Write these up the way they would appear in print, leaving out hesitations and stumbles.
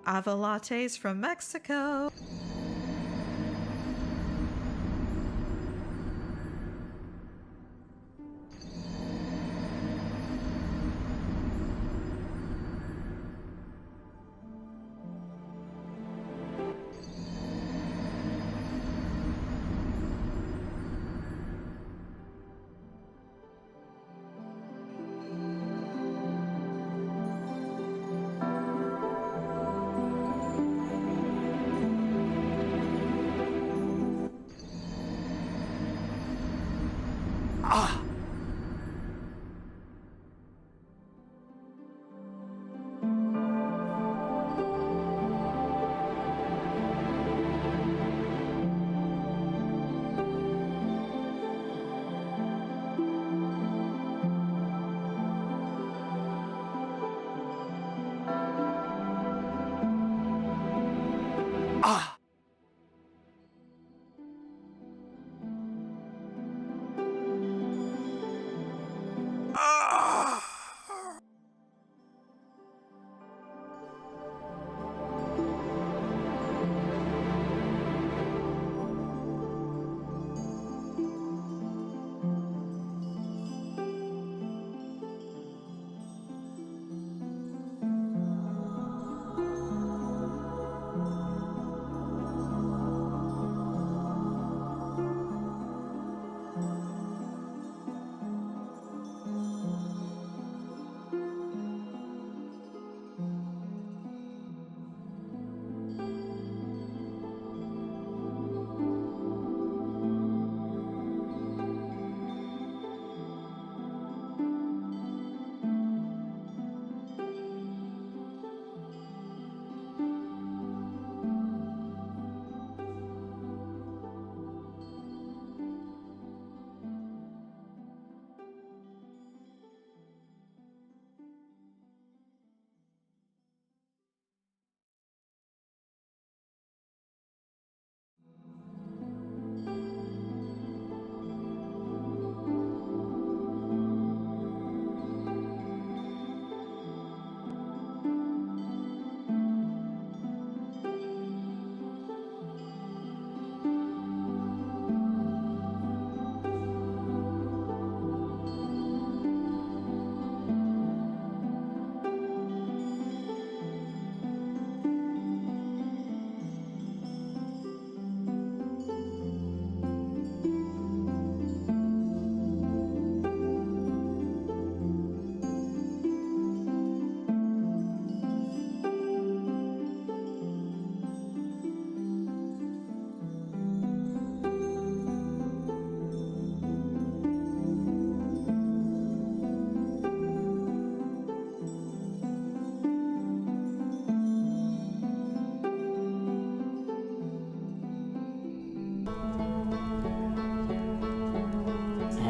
Ava lattes from Mexico.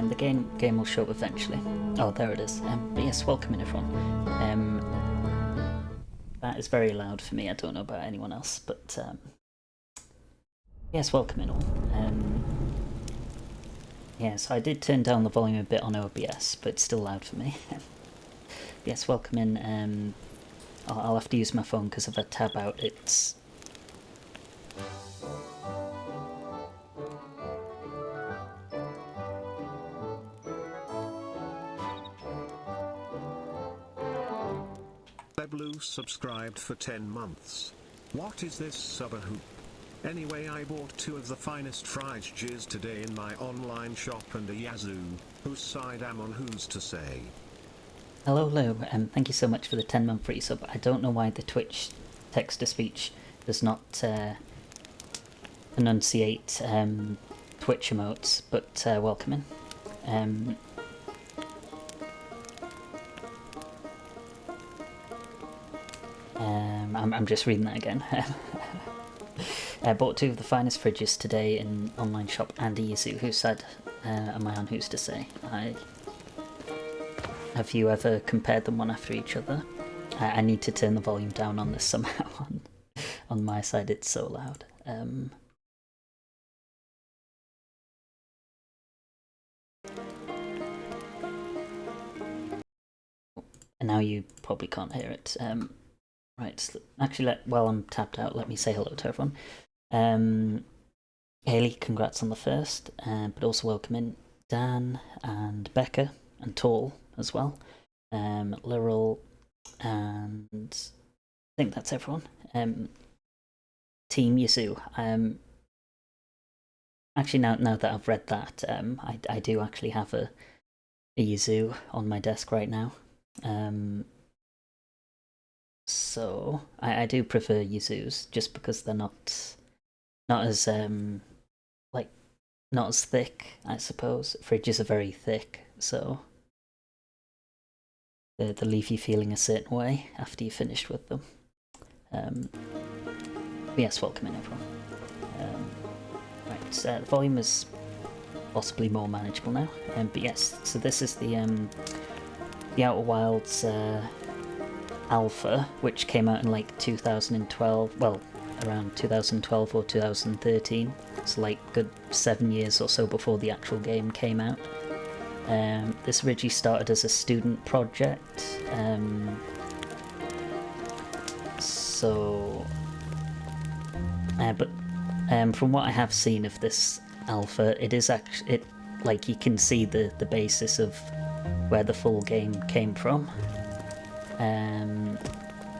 The game will show up eventually. Oh, there it is. But yes, welcome in everyone. That is very loud for me. I don't know about anyone else, but yes, welcome in all. Yes, I did turn down the volume a bit on OBS, but it's still loud for me. Yes, welcome in. I'll have to use my phone because if I tab out, it's... Blue subscribed for 10 months. What is this subber hoop? Anyway, I bought 2 of the finest fried jizz today in my online shop and a yazoo. Whose side am on, who's to say? Hello, Lou, thank you so much for the 10-month free sub. I don't know why the Twitch text-to-speech does not enunciate Twitch emotes, but welcome in. I'm just reading that again. I bought 2 of the finest fridges today in online shop and a yazoo. Who said, am I on who's to say? Have you ever compared them one after each other? I need to turn the volume down on this somehow. On my side it's so loud. And now you probably can't hear it. Right, so actually, while I'm tapped out, let me say hello to everyone. Haley, congrats on the first, but also welcome in Dan and Becca and Tall as well. Lyril, and I think that's everyone. Team Yasu. Actually, now that I've read that, I do actually have a Yasu on my desk right now. So I do prefer Yazus just because they're not as not as thick, I suppose. Fridges are very thick, so they leave you feeling a certain way after you've finished with them. Yes, welcome in everyone. Right, the volume is possibly more manageable now. But yes, so this is the Outer Wilds alpha, which came out in like 2012. Well, around 2012 or 2013. It's like good 7 years or so before the actual game came out. This originally started as a student project. But from what I have seen of this alpha, it is actually like you can see the basis of where the full game came from.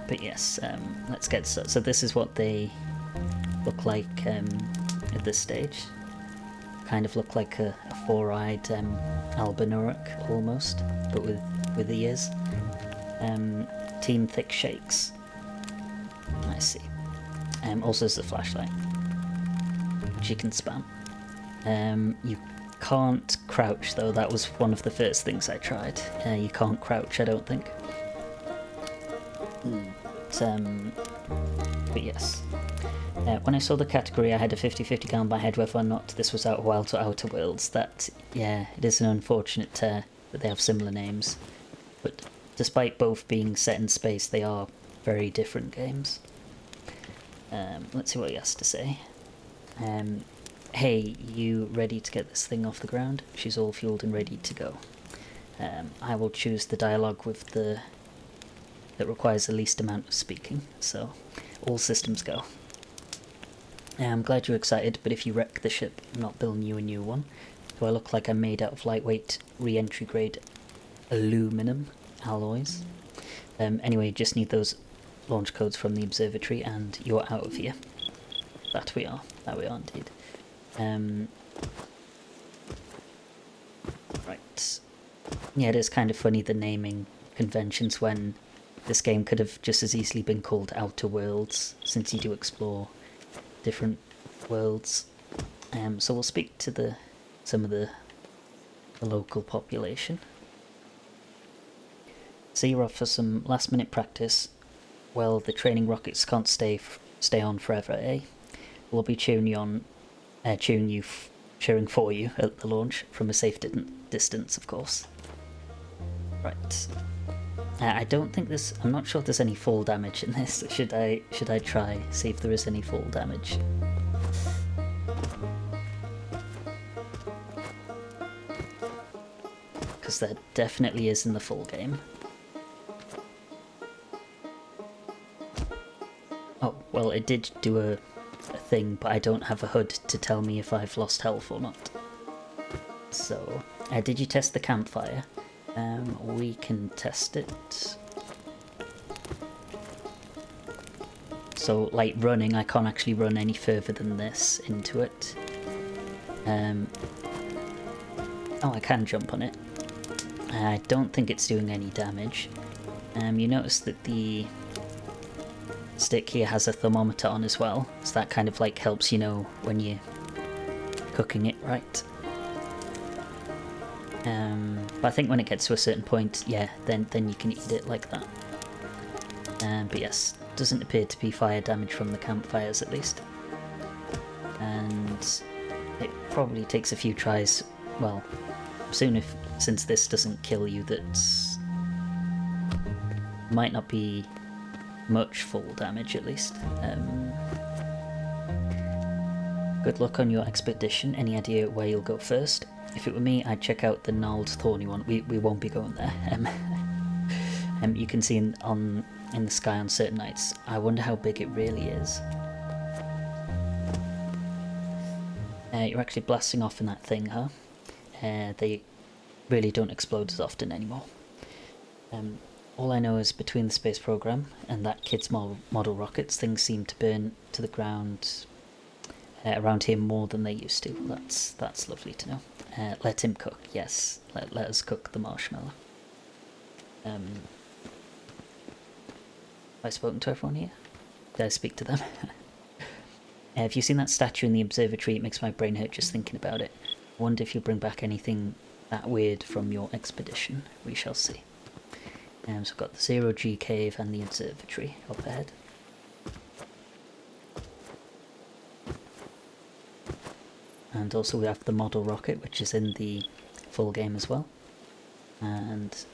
But yes, let's get started. So this is what they look like at this stage. Kind of look like a four-eyed Albinauric almost, but with ears. Team Thick Shakes. I see. Also there's a flashlight, which you can spam. You can't crouch though, that was one of the first things I tried. You can't crouch, I don't think. But yes. When I saw the category, I had a 50-50 go in my head whether or not this was Outer Wilds or Outer Worlds. That, yeah, it is an unfortunate that they have similar names. But despite both being set in space, they are very different games. Let's see what he has to say. Hey, you ready to get this thing off the ground? She's all fueled and ready to go. I will choose the dialogue that requires the least amount of speaking, so all systems go. I'm glad you're excited, but if you wreck the ship, I'm not building you a new one. Do I look like I'm made out of lightweight, re-entry grade aluminum alloys? Anyway, just need those launch codes from the observatory and you're out of here. That we are indeed. Right. Yeah, it is kind of funny, the naming conventions, when this game could have just as easily been called Outer Worlds, since you do explore different worlds. So we'll speak to some of the local population. So you're off for some last minute practice. Well, the training rockets can't stay on forever, eh? We'll be cheering for you at the launch from a safe distance, of course. Right. I don't think I'm not sure if there's any fall damage in this. Should I try see if there is any fall damage? Because there definitely is in the full game. Oh, well, it did do a thing, but I don't have a HUD to tell me if I've lost health or not. So, did you test the campfire? We can test it. So, like running, I can't actually run any further than this into it. Oh, I can jump on it. I don't think it's doing any damage. You notice that the stick here has a thermometer on as well, so that kind of like helps you know when you're cooking it right. But I think when it gets to a certain point, yeah, then you can eat it like that. But yes, doesn't appear to be fire damage from the campfires at least. And it probably takes a few tries, well, since this doesn't kill you, that might not be much fall damage at least. Good luck on your expedition. Any idea where you'll go first? If it were me, I'd check out the gnarled thorny one. We won't be going there. You can see on in the sky on certain nights. I wonder how big it really is. You're actually blasting off in that thing, huh? They really don't explode as often anymore. All I know is between the space program and that kid's model rockets, things seem to burn to the ground around here more than they used to. That's lovely to know. Let him cook, yes. Let us cook the marshmallow. Have I spoken to everyone here? Did I speak to them? Have you seen that statue in the observatory? It makes my brain hurt just thinking about it. I wonder if you'll bring back anything that weird from your expedition. We shall see. So we've got the 0G cave and the observatory up ahead. And also we have the model rocket, which is in the full game as well. And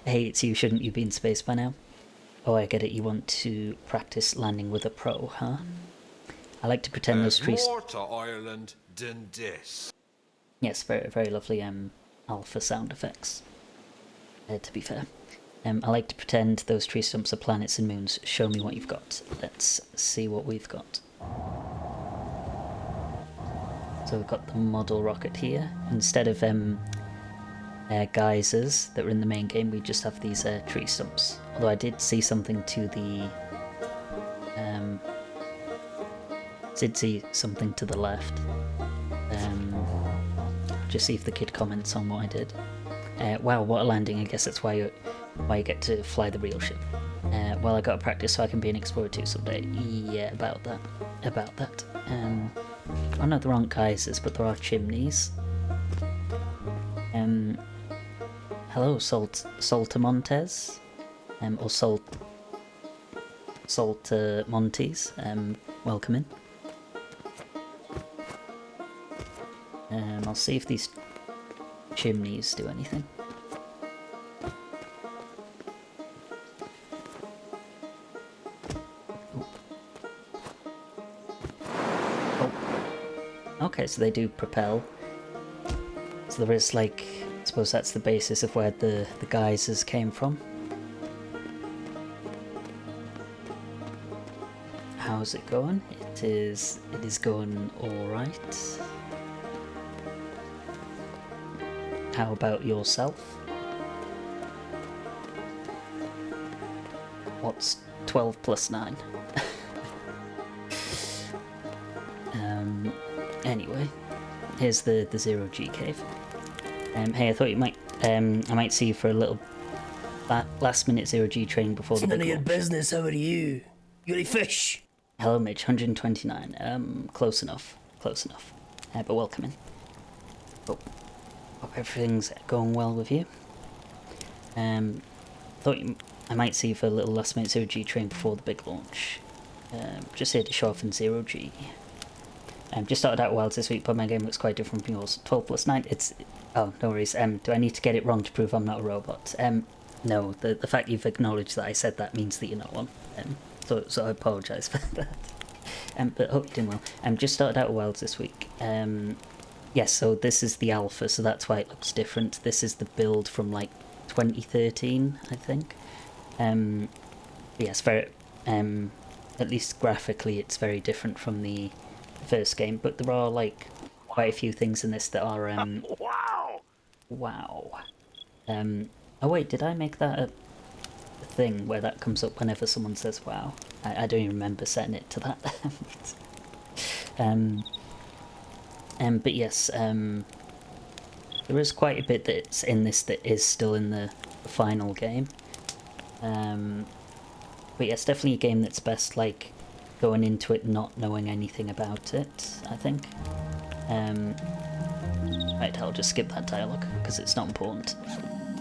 hey, it's you, shouldn't you be in space by now? Oh, I get it, you want to practice landing with a pro, huh? I like to pretend those trees... more to Ireland than this. Yes, very, very lovely alpha sound effects, to be fair. I like to pretend those tree stumps are planets and moons. Show me what you've got. Let's see what we've got. So we've got the model rocket here. Instead of geysers that were in the main game, we just have these tree stumps. Although I did see something to the... left. Just see if the kid comments on what I did. Wow, what a landing. I guess that's why you get to fly the real ship. Well, I gotta practice so I can be an explorer too someday. Yeah, about that. Oh no, there aren't geysers, but there are chimneys. Hello, Saltamontes, or Saltamontes, welcome in. I'll see if these chimneys do anything. Oh. Okay, so they do propel. So there is, like, I suppose that's the basis of where the geysers came from. How's it going? It is going alright. How about yourself? What's 12 plus 9? Anyway, here's the 0G cave. Hey, I thought I might see you for a little last minute 0G training before the big launch. None of your business, how are you? You got any fish? Hello, Midge, 129. Close enough. But welcome in. Oh. Hope everything's going well with you. Thought I might see you for a little last minute 0G train before the big launch. Just here to show off in 0G. Just started out Wilds this week, but my game looks quite different from yours. 12 plus 9, it's... Oh, no worries. Do I need to get it wrong to prove I'm not a robot? No, the fact you've acknowledged that I said that means that you're not one. So I apologise for that. But hope you're doing well. Just started out Wilds this week. Yes, so this is the alpha, so that's why it looks different. This is the build from, like, 2013, I think. Yes, very... at least graphically, it's very different from the first game, but there are, like, quite a few things in this that are, Wow! Wow. Oh wait, did I make that a thing where that comes up whenever someone says wow? I don't even remember setting it to that. But yes, there is quite a bit that's in this that is still in the final game. But yeah, it's definitely a game that's best, like, going into it not knowing anything about it, I think. Right, I'll just skip that dialogue, because it's not important.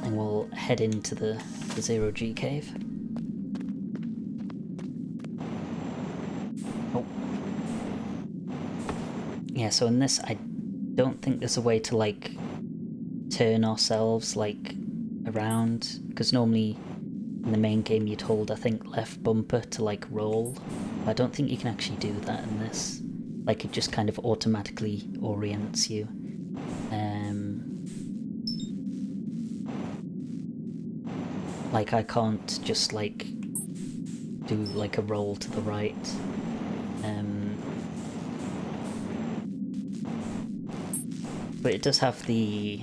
And we'll head into the 0G cave. Oh. Yeah, so in this, I don't think there's a way to, like, turn ourselves, like, around, because normally in the main game you'd hold, I think, left bumper to, like, roll. I don't think you can actually do that in this. Like, it just kind of automatically orients you. like I can't just like do like a roll to the right. But it does have the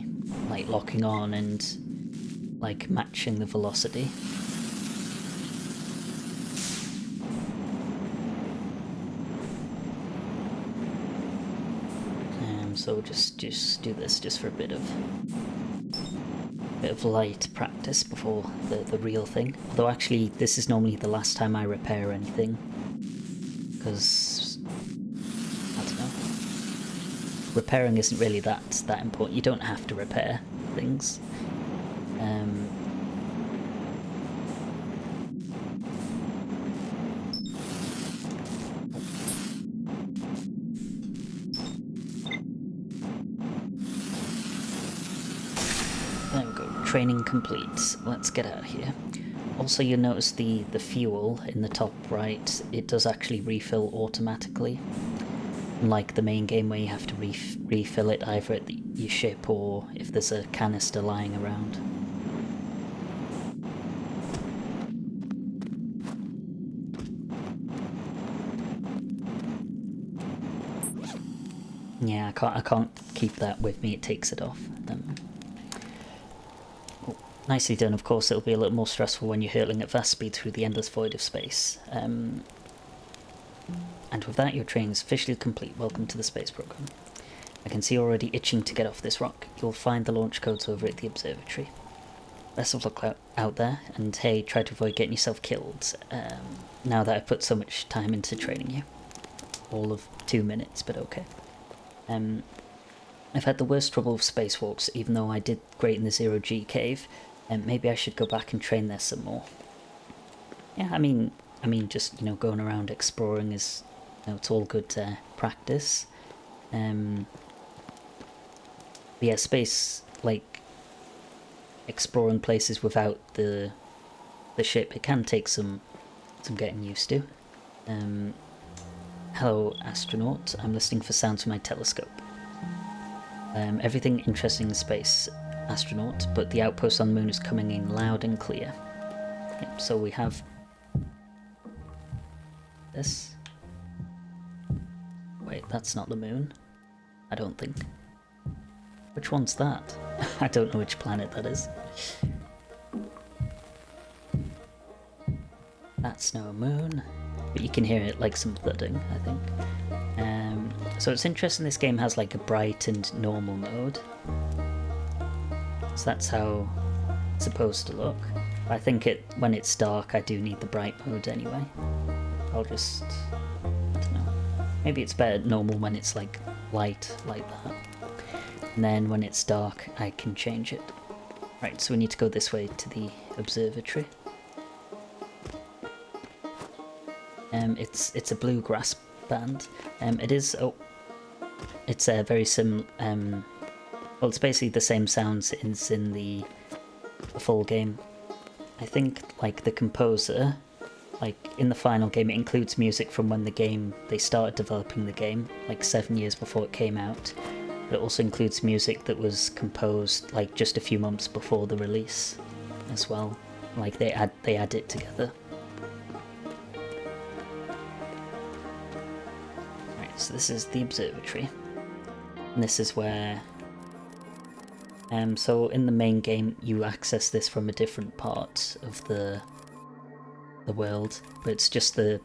like locking on and like matching the velocity. So just do this just for a bit of light practice before the real thing. Although actually this is normally the last time I repair anything, because I don't know. Repairing isn't really that important. You don't have to repair things. There we go. Training complete. Let's get out of here. Also, you'll notice the fuel in the top right. It does actually refill automatically. Unlike the main game where you have to refill it either at your ship or if there's a canister lying around. Yeah, I can't keep that with me. It takes it off. Nicely done. Of course, it'll be a little more stressful when you're hurtling at vast speed through the endless void of space. And with that, your training is officially complete. Welcome to the space program. I can see you're already itching to get off this rock. You'll find the launch codes over at the observatory. Best of luck out there, and hey, try to avoid getting yourself killed. Now that I've put so much time into training you. All of 2 minutes, but okay. I've had the worst trouble with spacewalks, even though I did great in the Zero-G cave, and maybe I should go back and train there some more. Yeah, I mean, just, you know, going around exploring is, you know, it's all good practice. But yeah, space, like, exploring places without the ship, it can take some getting used to. Hello, astronaut. I'm listening for sounds from my telescope. Everything interesting in space, astronaut, but the outpost on the moon is coming in loud and clear. Yep, so we have this. Wait, that's not the moon. I don't think. Which one's that? I don't know which planet that is. That's no moon. But you can hear it like some thudding, I think. So it's interesting this game has like a bright and normal mode. So that's how it's supposed to look. I think when it's dark I do need the bright mode anyway. I'll just, I don't know. Maybe it's better normal when it's like light like that. And then when it's dark I can change it. Right, so we need to go this way to the observatory. It's a bluegrass band. It is, it's very well, it's basically the same sounds as in the full game. I think, like, the composer, like, in the final game, it includes music from when they started developing the game, like 7 years before it came out. But it also includes music that was composed, like, just a few months before the release as well. Like, they add it together. So this is the observatory, and this is where, so in the main game you access this from a different part of the world, but it's just the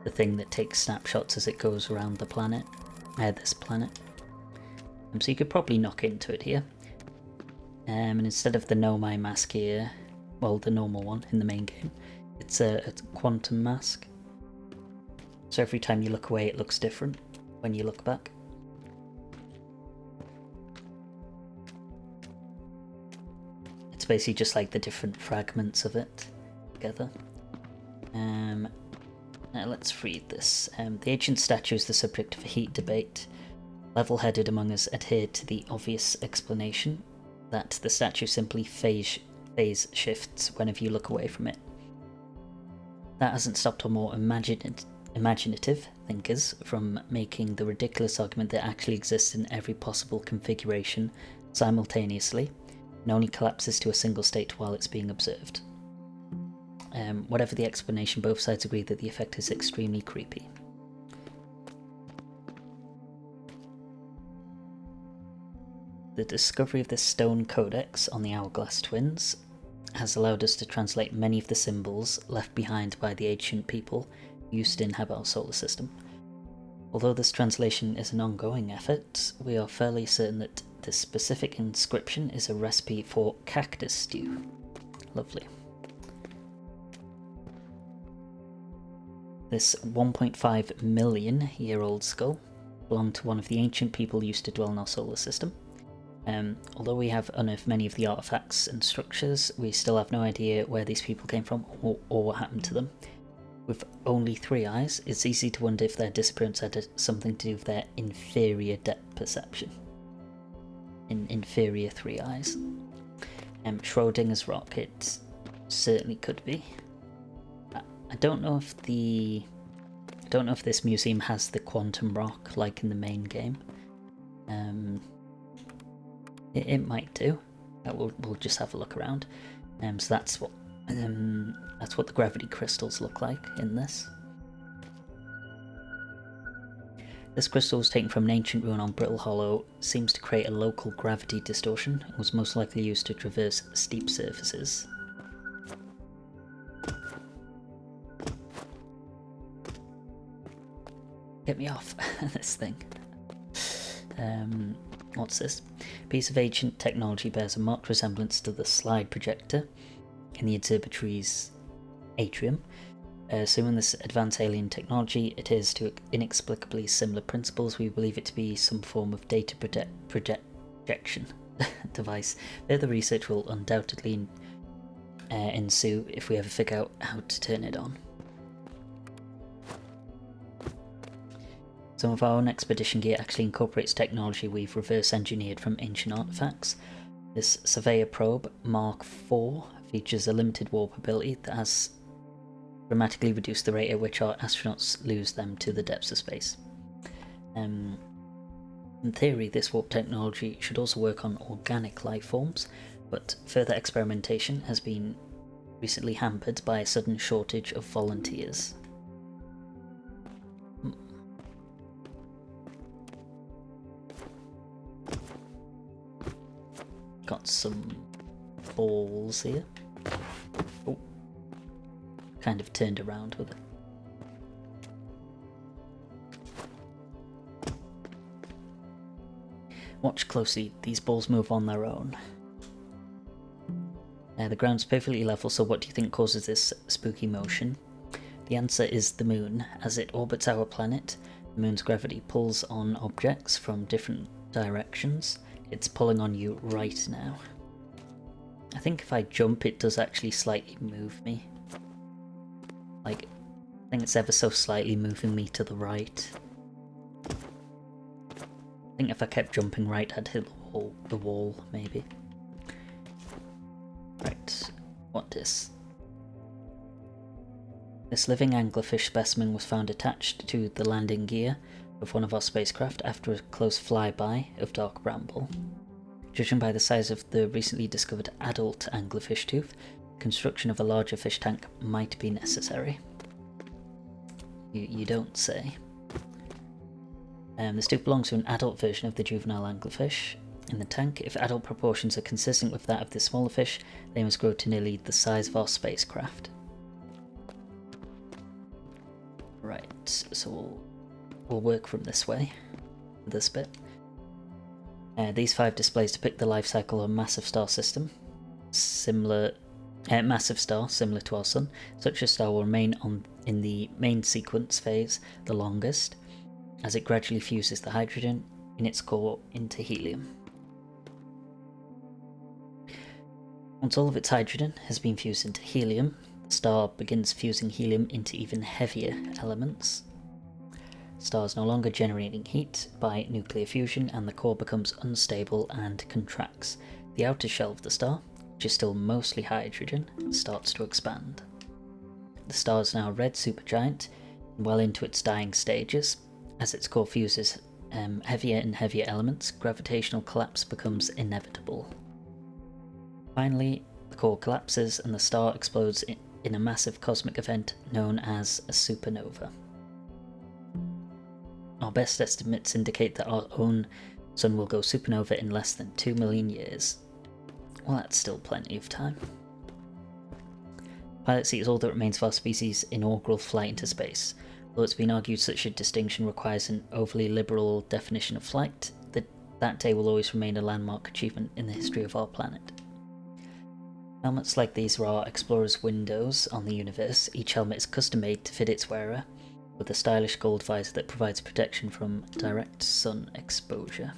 thing that takes snapshots as it goes around the planet, this planet. So you could probably knock into it here, and instead of the Nomai mask here, well, the normal one in the main game, it's a quantum mask, so every time you look away it looks different when you look back. It's basically just like the different fragments of it together. Now let's read this. The ancient statue is the subject of a heated debate. Level-headed among us adhere to the obvious explanation that the statue simply phase shifts whenever you look away from it. That hasn't stopped our more imaginative thinkers from making the ridiculous argument that it actually exists in every possible configuration simultaneously and only collapses to a single state while it's being observed. Whatever the explanation, both sides agree that the effect is extremely creepy. The discovery of the stone codex on the Hourglass Twins has allowed us to translate many of the symbols left behind by the ancient people who used to inhabit our solar system. Although this translation is an ongoing effort, we are fairly certain that this specific inscription is a recipe for cactus stew. Lovely. This 1.5 million year old skull belonged to one of the ancient people who used to dwell in our solar system. Although we have unearthed many of the artifacts and structures, we still have no idea where these people came from or what happened to them. With only 3 eyes, it's easy to wonder if their disappearance had something to do with their inferior depth perception. Inferior 3 eyes. Schrodinger's rock, it certainly could be. I don't know if this museum has the quantum rock like in the main game. It might do. We'll just have a look around. So that's what the gravity crystals look like in this. This crystal was taken from an ancient ruin on Brittle Hollow, seems to create a local gravity distortion, and was most likely used to traverse steep surfaces. Get me off this thing. What's this? A piece of ancient technology bears a marked resemblance to the slide projector in the observatory's atrium. Assuming this advanced alien technology adheres to inexplicably similar principles, we believe it to be some form of data projection device. Further research will undoubtedly ensue if we ever figure out how to turn it on. Some of our own expedition gear actually incorporates technology we've reverse engineered from ancient artifacts. This Surveyor probe Mark IV features a limited warp ability that has dramatically reduced the rate at which our astronauts lose them to the depths of space. In theory, this warp technology should also work on organic life forms, but further experimentation has been recently hampered by a sudden shortage of volunteers. Got some balls here. Oh. Kind of turned around with it. Watch closely, these balls move on their own. The ground's perfectly level, so what do you think causes this spooky motion? The answer is the moon. As it orbits our planet, the moon's gravity pulls on objects from different directions. It's pulling on you right now. I think if I jump, it does actually slightly move me. Like, I think it's ever so slightly moving me to the right. I think if I kept jumping right, I'd hit the wall, maybe. Right, what is? This living anglerfish specimen was found attached to the landing gear of one of our spacecraft after a close flyby of dark bramble. Judging by the size of the recently discovered adult anglerfish tooth, construction of a larger fish tank might be necessary. You don't say. This tooth belongs to an adult version of the juvenile anglerfish. In the tank, if adult proportions are consistent with that of the smaller fish, they must grow to nearly the size of our spacecraft. Right, so we'll work from this way, this bit. These 5 displays depict the life cycle of a massive star system, massive star similar to our Sun. Such a star will remain in the main sequence phase the longest, as it gradually fuses the hydrogen in its core into helium. Once all of its hydrogen has been fused into helium, the star begins fusing helium into even heavier elements. The star is no longer generating heat by nuclear fusion, and the core becomes unstable and contracts. The outer shell of the star, which is still mostly hydrogen, starts to expand. The star is now a red supergiant, well into its dying stages. As its core fuses heavier and heavier elements, gravitational collapse becomes inevitable. Finally, the core collapses and the star explodes in a massive cosmic event known as a supernova. Our best estimates indicate that our own sun will go supernova in less than 2 million years. Well, that's still plenty of time. Pilot C is all that remains of our species' inaugural flight into space. Although it's been argued such a distinction requires an overly liberal definition of flight, that day will always remain a landmark achievement in the history of our planet. Helmets like these are our explorer's windows on the universe. Each helmet is custom made to fit its wearer, with a stylish gold visor that provides protection from direct sun exposure.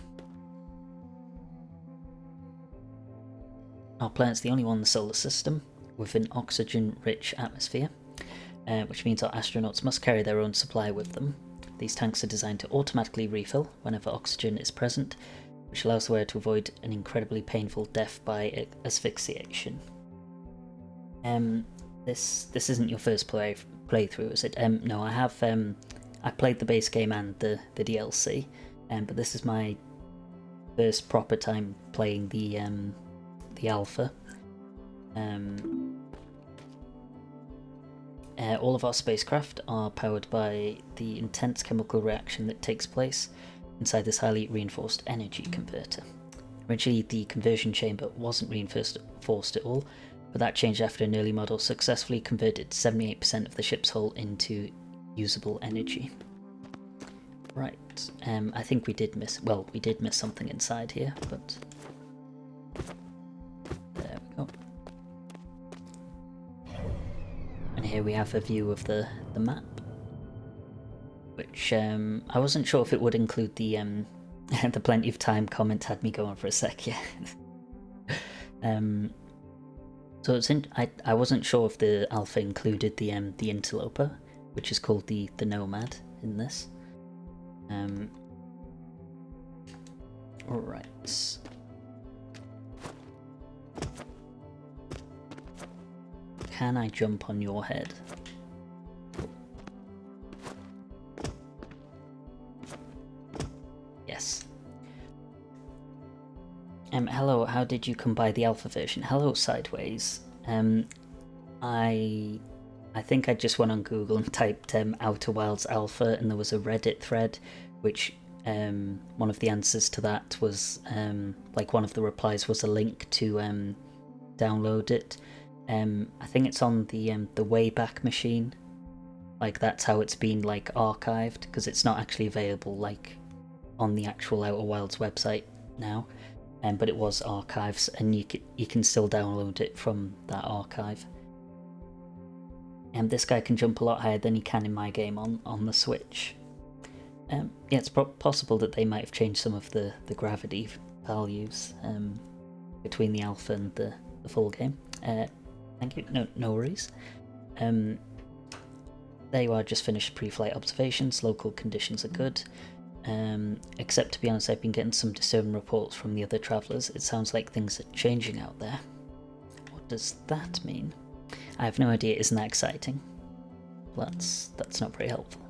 Our planet's the only one in the solar system with an oxygen-rich atmosphere, which means our astronauts must carry their own supply with them. These tanks are designed to automatically refill whenever oxygen is present, which allows the wearer to avoid an incredibly painful death by asphyxiation. This isn't your first playthrough, is it? No, I have. I played the base game and the DLC, but this is my first proper time playing the alpha. All of our spacecraft are powered by the intense chemical reaction that takes place inside this highly reinforced energy converter. Originally, the conversion chamber wasn't reinforced at all, but that changed after an early model successfully converted 78% of the ship's hull into usable energy. Right, I think we did miss something inside here, but there we go. And here we have a view of the map, which I wasn't sure if it would include the the plenty of time comment had me going for a sec, yeah. So I wasn't sure if the alpha included the interloper, which is called the nomad in this. Alright. Can I jump on your head? Yes. Hello, how did you come by the alpha version? Hello, Sideways. I think I just went on Google and typed Outer Wilds Alpha, and there was a Reddit thread, which one of the answers to that was, like one of the replies was a link to download it. I think it's on the Wayback Machine. Like that's how it's been like archived, because it's not actually available like on the actual Outer Wilds website now. But it was archives, and you can still download it from that archive. And this guy can jump a lot higher than he can in my game on the Switch. Yeah, it's possible that they might have changed some of the gravity values between the alpha and the full game. Thank you. No worries. There you are. Just finished pre-flight observations. Local conditions are good. Except to be honest, I've been getting some disturbing reports from the other travellers. It sounds like things are changing out there. What does that mean? I have no idea. Isn't that exciting? That's not very helpful.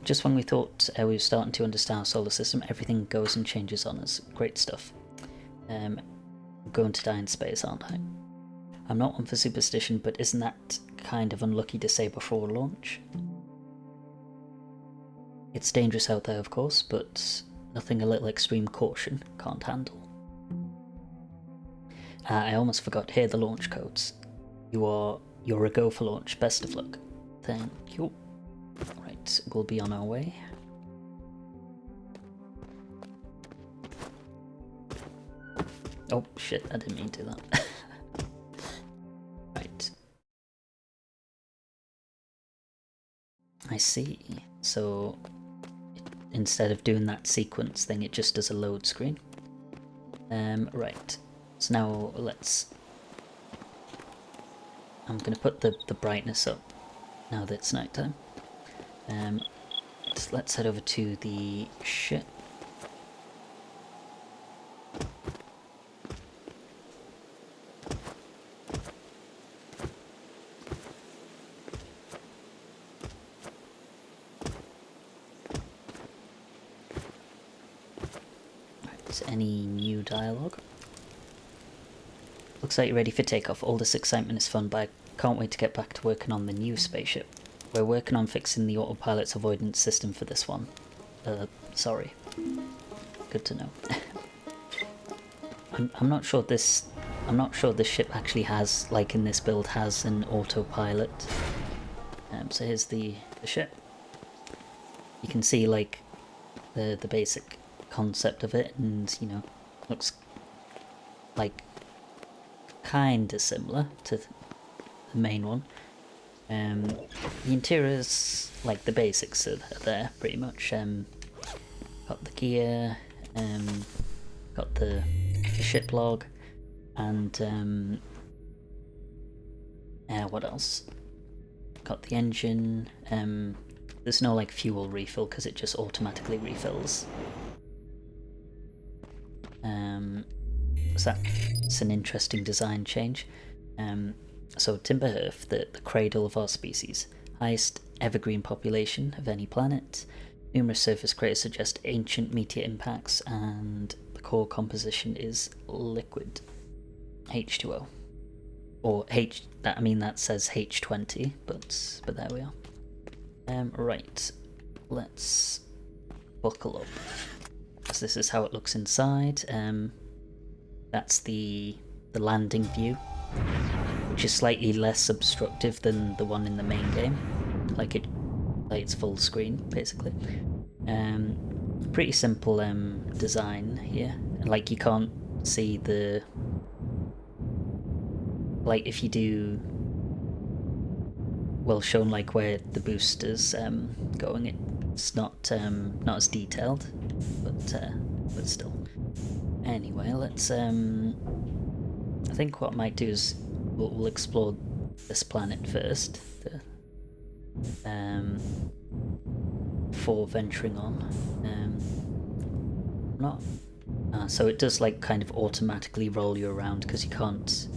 Just when we thought we were starting to understand our solar system, everything goes and changes on us. Great stuff. I'm going to die in space, aren't I? I'm not one for superstition, but isn't that kind of unlucky to say before launch? It's dangerous out there, of course, but nothing a little extreme caution can't handle. I almost forgot. Here are the launch codes. You're a go for launch. Best of luck. Thank you. Right, we'll be on our way. Oh shit, I didn't mean to do that. Right. I see. So instead of doing that sequence thing, it just does a load screen. Right. So now I'm gonna put the brightness up now that it's nighttime. Let's head over to the ship. Right, any new dialogue? Looks like you're ready for takeoff. All this excitement is fun, but I can't wait to get back to working on the new spaceship. We're working on fixing the autopilot's avoidance system for this one. Sorry. Good to know. I'm not sure this ship actually has, like in this build, has an autopilot. So here's the ship. You can see like the basic concept of it, and you know, looks like kinda similar to the main one. The interiors, like the basics are there pretty much. Got the gear, got the ship log, and what else? Got the engine. There's no like fuel refill because it just automatically refills. So that's an interesting design change. So Timber Hearth, the cradle of our species, highest evergreen population of any planet. Numerous surface craters suggest ancient meteor impacts, and the core composition is liquid H2O. Or that says H20, but there we are. Right, let's buckle up. So this is how it looks inside. That's the landing view, which is slightly less obstructive than the one in the main game. Like it's full screen basically. Pretty simple design here. Like you can't see the, like if you do, well, shown like where the booster's going, it's not as detailed, but still. Anyway, let's I think what I might do is we'll explore this planet first, before venturing on. So it does like kind of automatically roll you around because you can't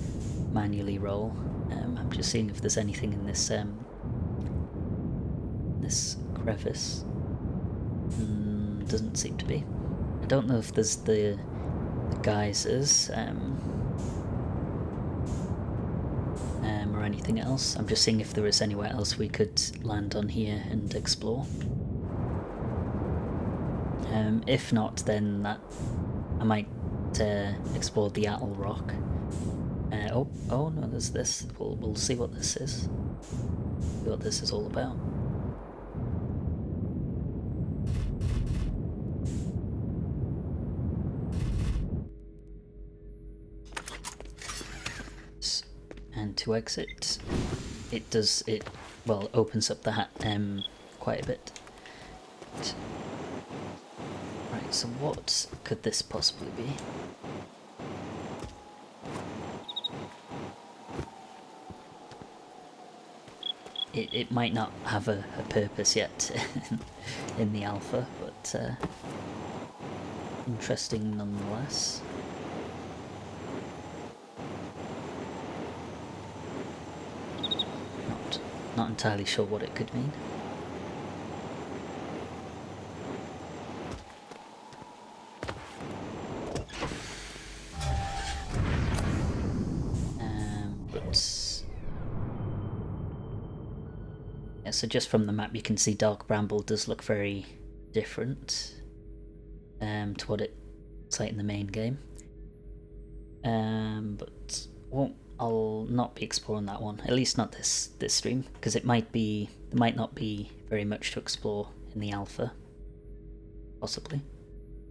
manually roll. I'm just seeing if there's anything in this this crevice. Doesn't seem to be. I don't know if there's the geysers or anything else. I'm just seeing if there is anywhere else we could land on here and explore. If not, then I might explore the Atl Rock. Oh no, there's this. We'll see what this is. See what this is all about. And to exit, it opens up the hat quite a bit. Right, so what could this possibly be? It might not have a purpose yet in the alpha, but interesting nonetheless. Not entirely sure what it could mean. So just from the map you can see Dark Bramble does look very different to what it's like in the main game. But I'll not be exploring that one, at least not this stream, because there might not be very much to explore in the alpha, possibly.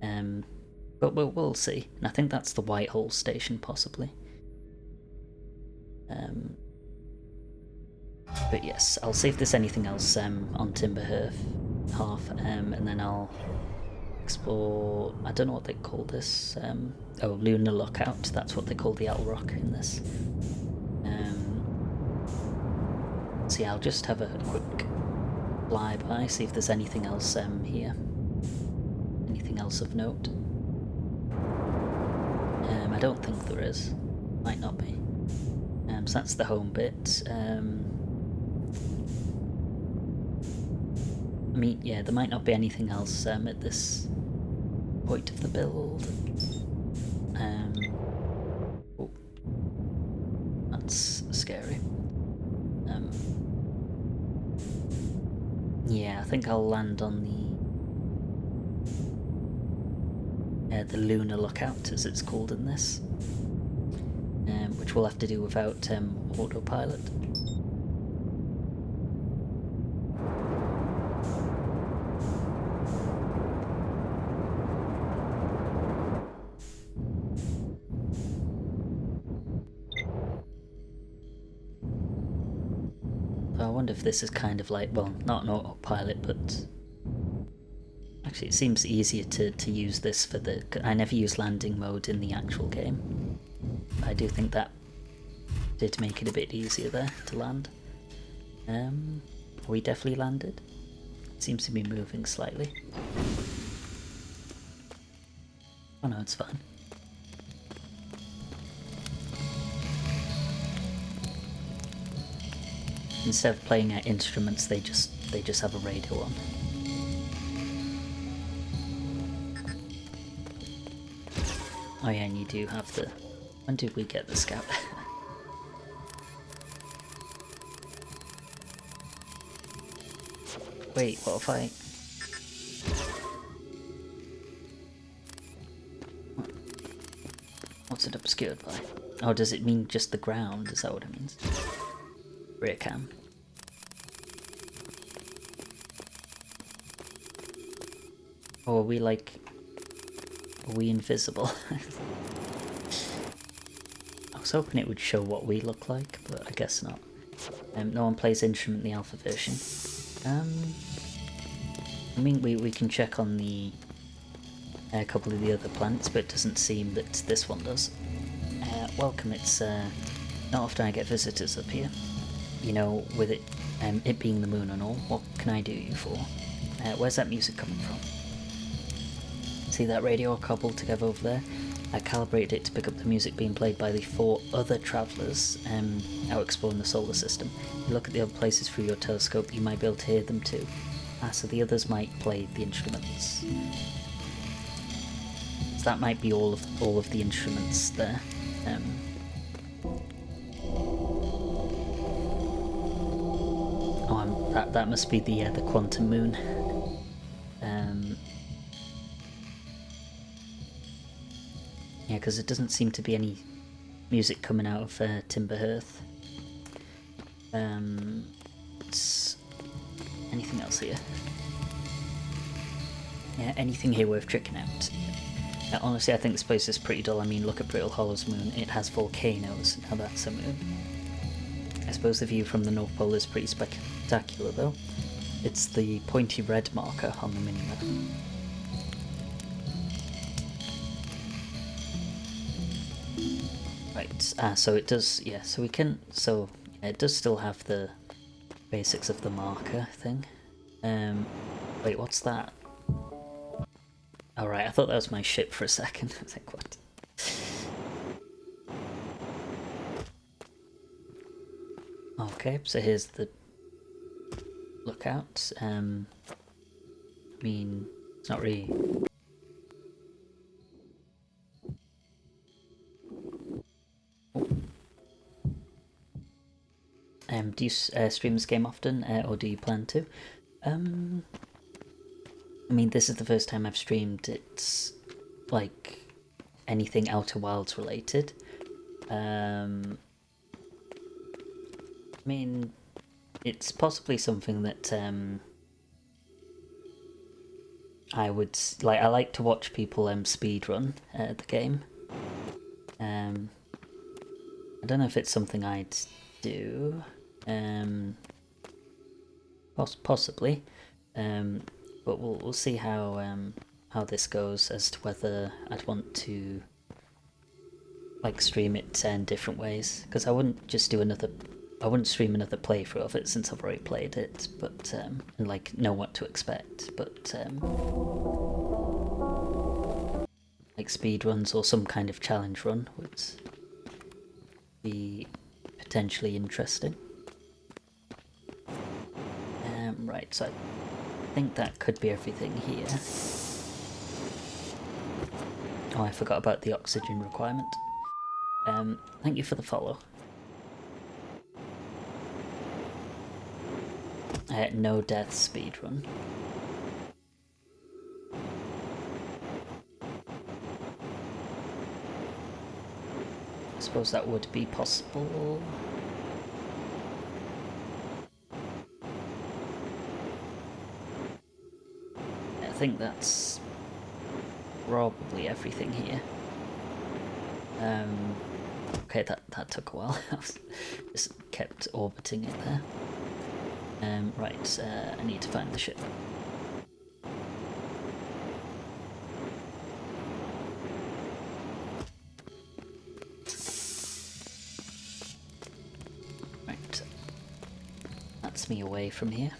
But we'll see. And I think that's the Whitehall station, possibly. But yes, I'll see if there's anything else on Timber Hearth, and then I'll explore. I don't know what they call this. Lunar Lookout. That's what they call the Atl Rock in this. So yeah, I'll just have a quick flyby, see if there's anything else here. Anything else of note? I don't think there is. Might not be. So that's the home bit. I mean, yeah, there might not be anything else at this point of the build. Yeah, I think I'll land on the lunar lookout, as it's called in this, which we'll have to do without autopilot. So I wonder if this is kind of like, well, not an autopilot, but actually it seems easier to use this for the... I never use landing mode in the actual game. I do think that did make it a bit easier there to land. We definitely landed. It seems to be moving slightly. Oh no, it's fine. Instead of playing at instruments, they just have a radio on. Oh yeah, and you do have the... When did we get the scout? Wait, what if I... What's it obscured by? Oh, does it mean just the ground? Is that what it means? Rear cam. Or are we like... Are we invisible? I was hoping it would show what we look like, but I guess not. No one plays instrument in the alpha version. I mean, we can check on the a couple of the other planets, but it doesn't seem that this one does. Welcome, it's not often I get visitors up here. You know, with it being the moon and all, what can I do you for? Where's that music coming from? See that radio cobbled together over there? I calibrated it to pick up the music being played by the 4 other travellers out exploring the solar system. You look at the other places through your telescope, you might be able to hear them too. So the others might play the instruments. So that might be all of the instruments there. That must be the quantum moon. Yeah, because it doesn't seem to be any music coming out of Timber Hearth. Anything else here? Yeah, anything here worth checking out? Honestly, I think this place is pretty dull. I mean, look at Brittle Hollow's moon. It has volcanoes. Now that's a moon. I suppose the view from the North Pole is pretty spectacular, though. It's the pointy red marker on the minimap. Right, so it does, yeah, so we can, so yeah, it does still have the basics of the marker thing. Wait, what's that? Alright, I thought that was my ship for a second. I was like, what? Okay, so here's the lookout. I mean, it's not really... do you stream this game often, or do you plan to? I mean, this is the first time I've streamed it's like anything Outer Wilds related. I mean, it's possibly something that I would like. I like to watch people speedrun the game. I don't know if it's something I'd do. Possibly. But we'll see how this goes as to whether I'd want to like stream it in different ways, because I wouldn't just do I wouldn't stream another playthrough of it since I've already played it, but and like know what to expect. But like speedruns or some kind of challenge run would be potentially interesting. Right, so I think that could be everything here. Oh, I forgot about the oxygen requirement. Thank you for the follow. No death speedrun. I suppose that would be possible. I think that's probably everything here. Okay, that took a while. I just kept orbiting it there. Right, I need to find the ship. Right, that's me away from here.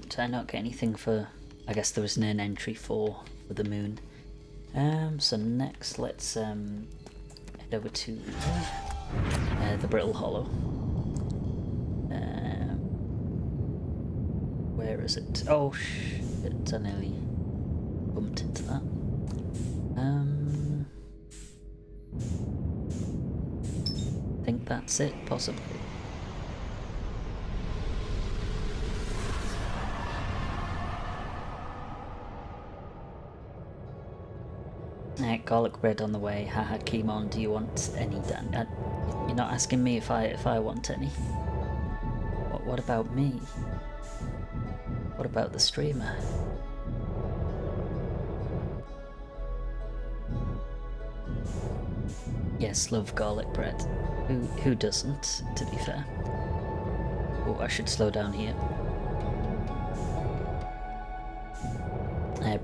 Did I not get anything for... I guess there wasn't an entry for the moon. So next let's head over to the Brittle Hollow. Where is it? Oh shit, I nearly bumped into that. I think that's it, possibly. Garlic bread on the way. Haha, Kimon, do you want any? You're not asking me if I want any. What about me? What about the streamer? Yes, love garlic bread. Who doesn't, to be fair? Oh, I should slow down here.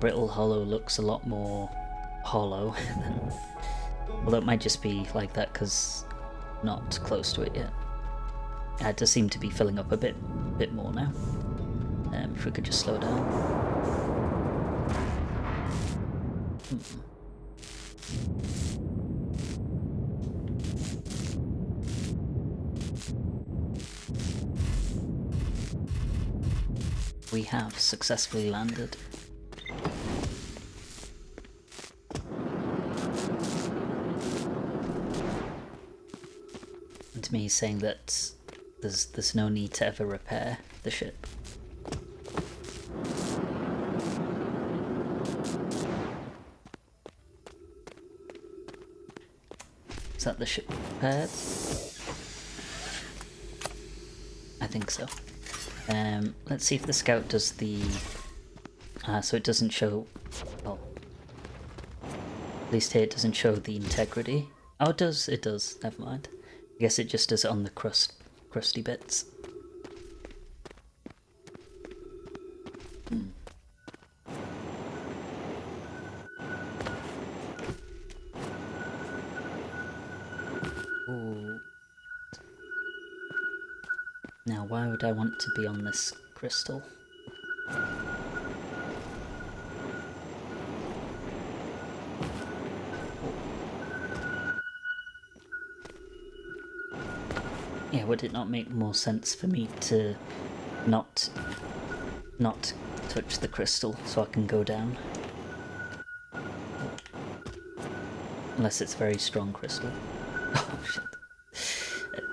Brittle Hollow looks a lot more hollow than... Although it might just be like that because not close to it yet. It does seem to be filling up a bit more now. If we could just slow down. We have successfully landed. And me saying that there's no need to ever repair the ship. Is that the ship repaired? I think so. Let's see if the scout does the... so it doesn't show... Well, at least here it doesn't show the integrity. Oh, it does, never mind. I guess it just does it on the crusty bits. Ooh. Now, why would I want to be on this crystal? Yeah, would it not make more sense for me to not touch the crystal so I can go down? Unless it's a very strong crystal. Oh shit.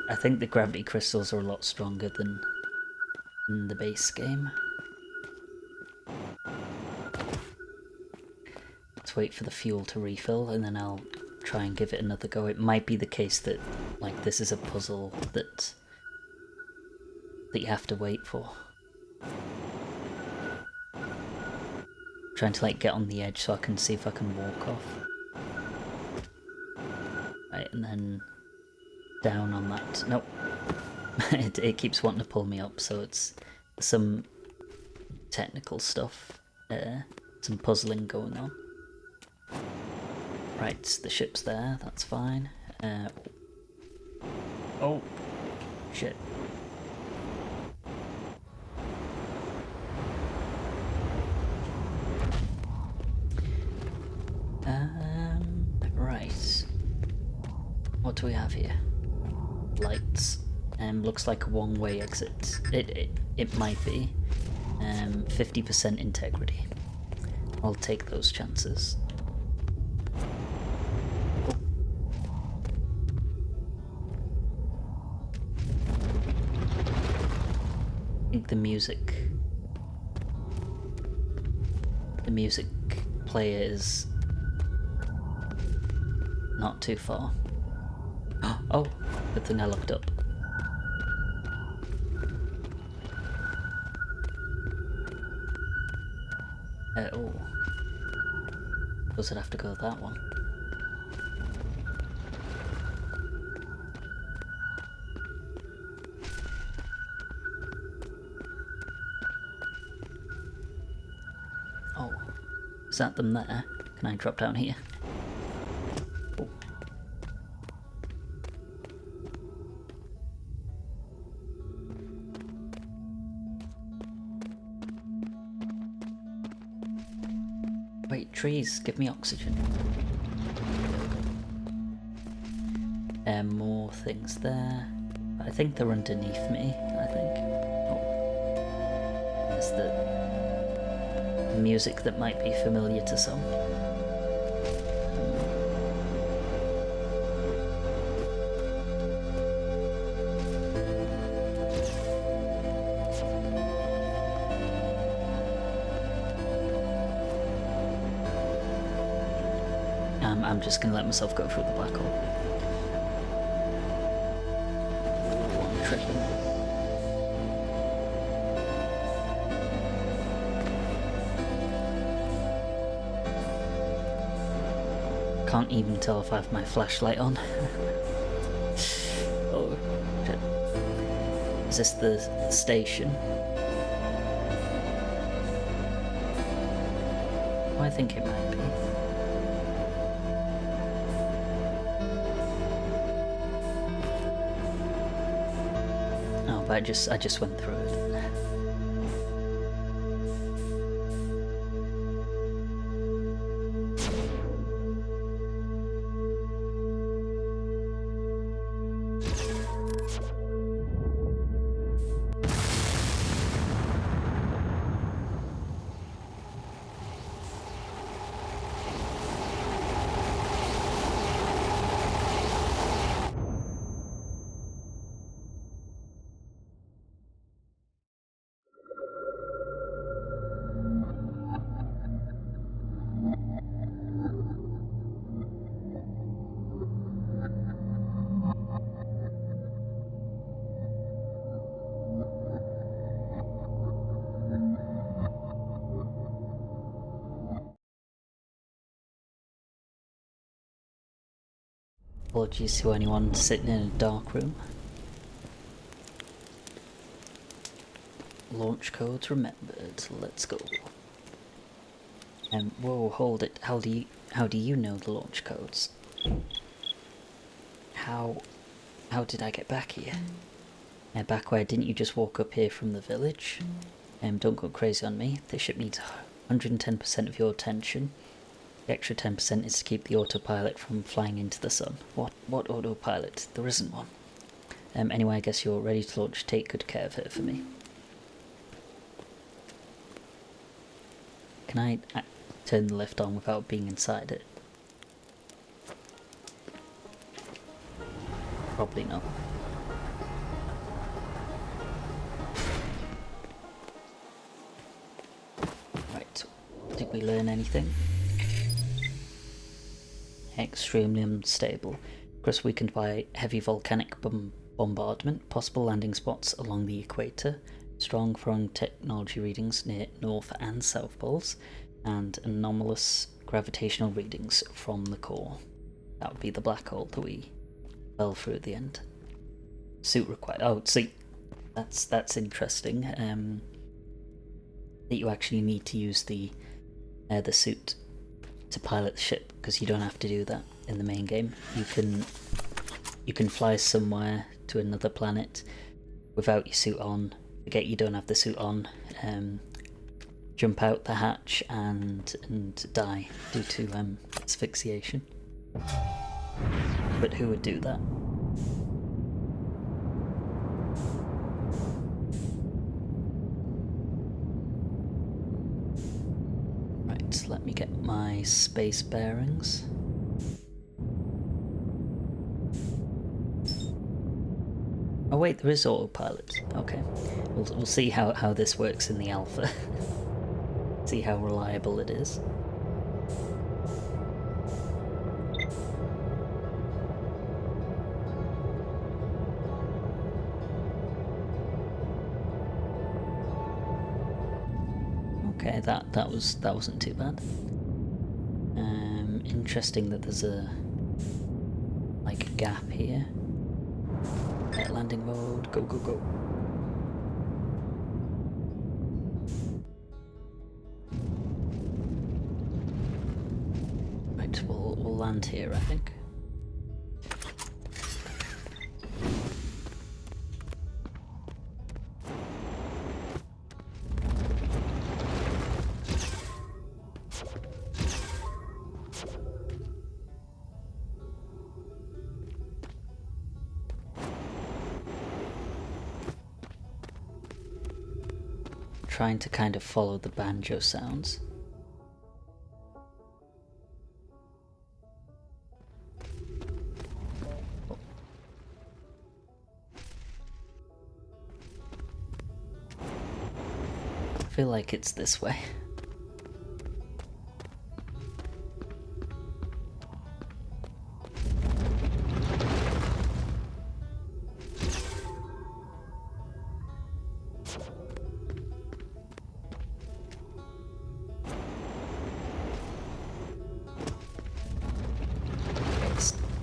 I think the gravity crystals are a lot stronger than in the base game. Let's wait for the fuel to refill and then I'll try and give it another go. It might be the case that like this is a puzzle that you have to wait for. Trying to like get on the edge so I can see if I can walk off. Right, and then down on that. Nope. it keeps wanting to pull me up, so it's some technical stuff. Some puzzling going on. Right, the ship's there, that's fine. Oh, shit. Right. What do we have here? Lights. Looks like a one-way exit. It might be. 50% integrity. I'll take those chances. Oh. think the music player is not too far. Oh, good thing I looked up. Oh. Does it have to go that one? Oh. Is that them there? Can I drop down here? Oh. Wait, trees, give me oxygen. More things there. I think they're underneath me, I think. Oh. There's the music that might be familiar to some. I'm just gonna let myself go through the black hole. Oh, I'm tripping. Can't even tell if I have my flashlight on. Oh, shit. Is this the station? Oh, I think it might be. But I just went through it. Apologies to anyone sitting in a dark room. Launch codes remembered. Let's go. Whoa, hold it. How do you know the launch codes? How did I get back here? Back where? Didn't you just walk up here from the village? Don't go crazy on me. This ship needs 110% of your attention. The extra 10% is to keep the autopilot from flying into the sun. What autopilot? There isn't one. Anyway, I guess you're ready to launch. Take good care of it for me. Can I turn the lift on without being inside it? Probably not. Right, did we learn anything? Extremely unstable. Crust weakened by heavy volcanic bombardment. Possible landing spots along the equator. Strong throwing technology readings near North and South Poles. And anomalous gravitational readings from the core. That would be the black hole that we fell through at the end. Suit required. Oh, see, that's interesting. That you actually need to use the suit to pilot the ship, because you don't have to do that in the main game. You can fly somewhere to another planet without your suit on. Forget you don't have the suit on. Jump out the hatch and die due to asphyxiation. But who would do that? Right, let me get my space bearings. Oh wait, there is autopilot. Okay. We'll see how this works in the alpha. See how reliable it is. Okay, that wasn't too bad. Interesting that there's a gap here. Landing mode, go go go. Right, we'll land here, I think. Trying to kind of follow the banjo sounds. Oh. I feel like it's this way.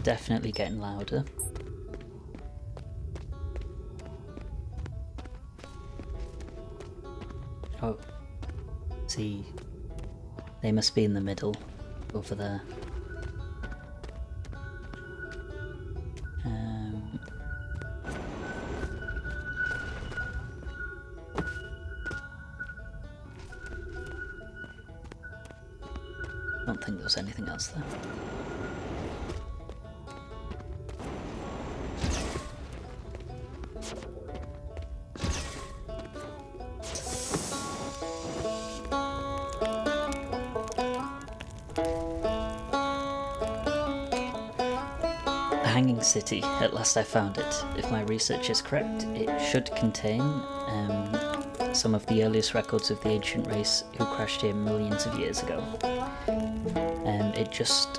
Definitely getting louder. Oh, see, they must be in the middle, over there. I don't think there was anything else there. Hanging City, at last I found it. If my research is correct, it should contain some of the earliest records of the ancient race who crashed here millions of years ago. It just...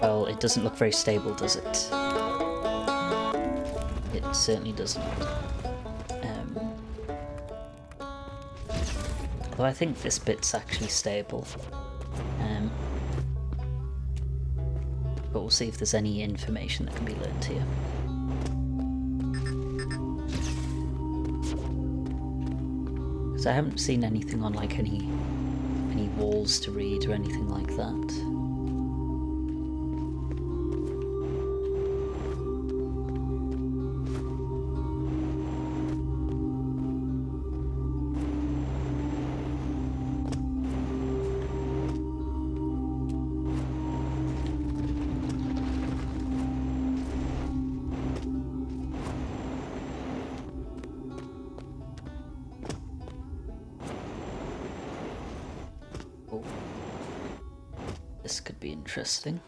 well, it doesn't look very stable, does it? It certainly does not. Although I think this bit's actually stable. But we'll see if there's any information that can be learned here. Because I haven't seen anything on like any walls to read or anything like that. This could be interesting.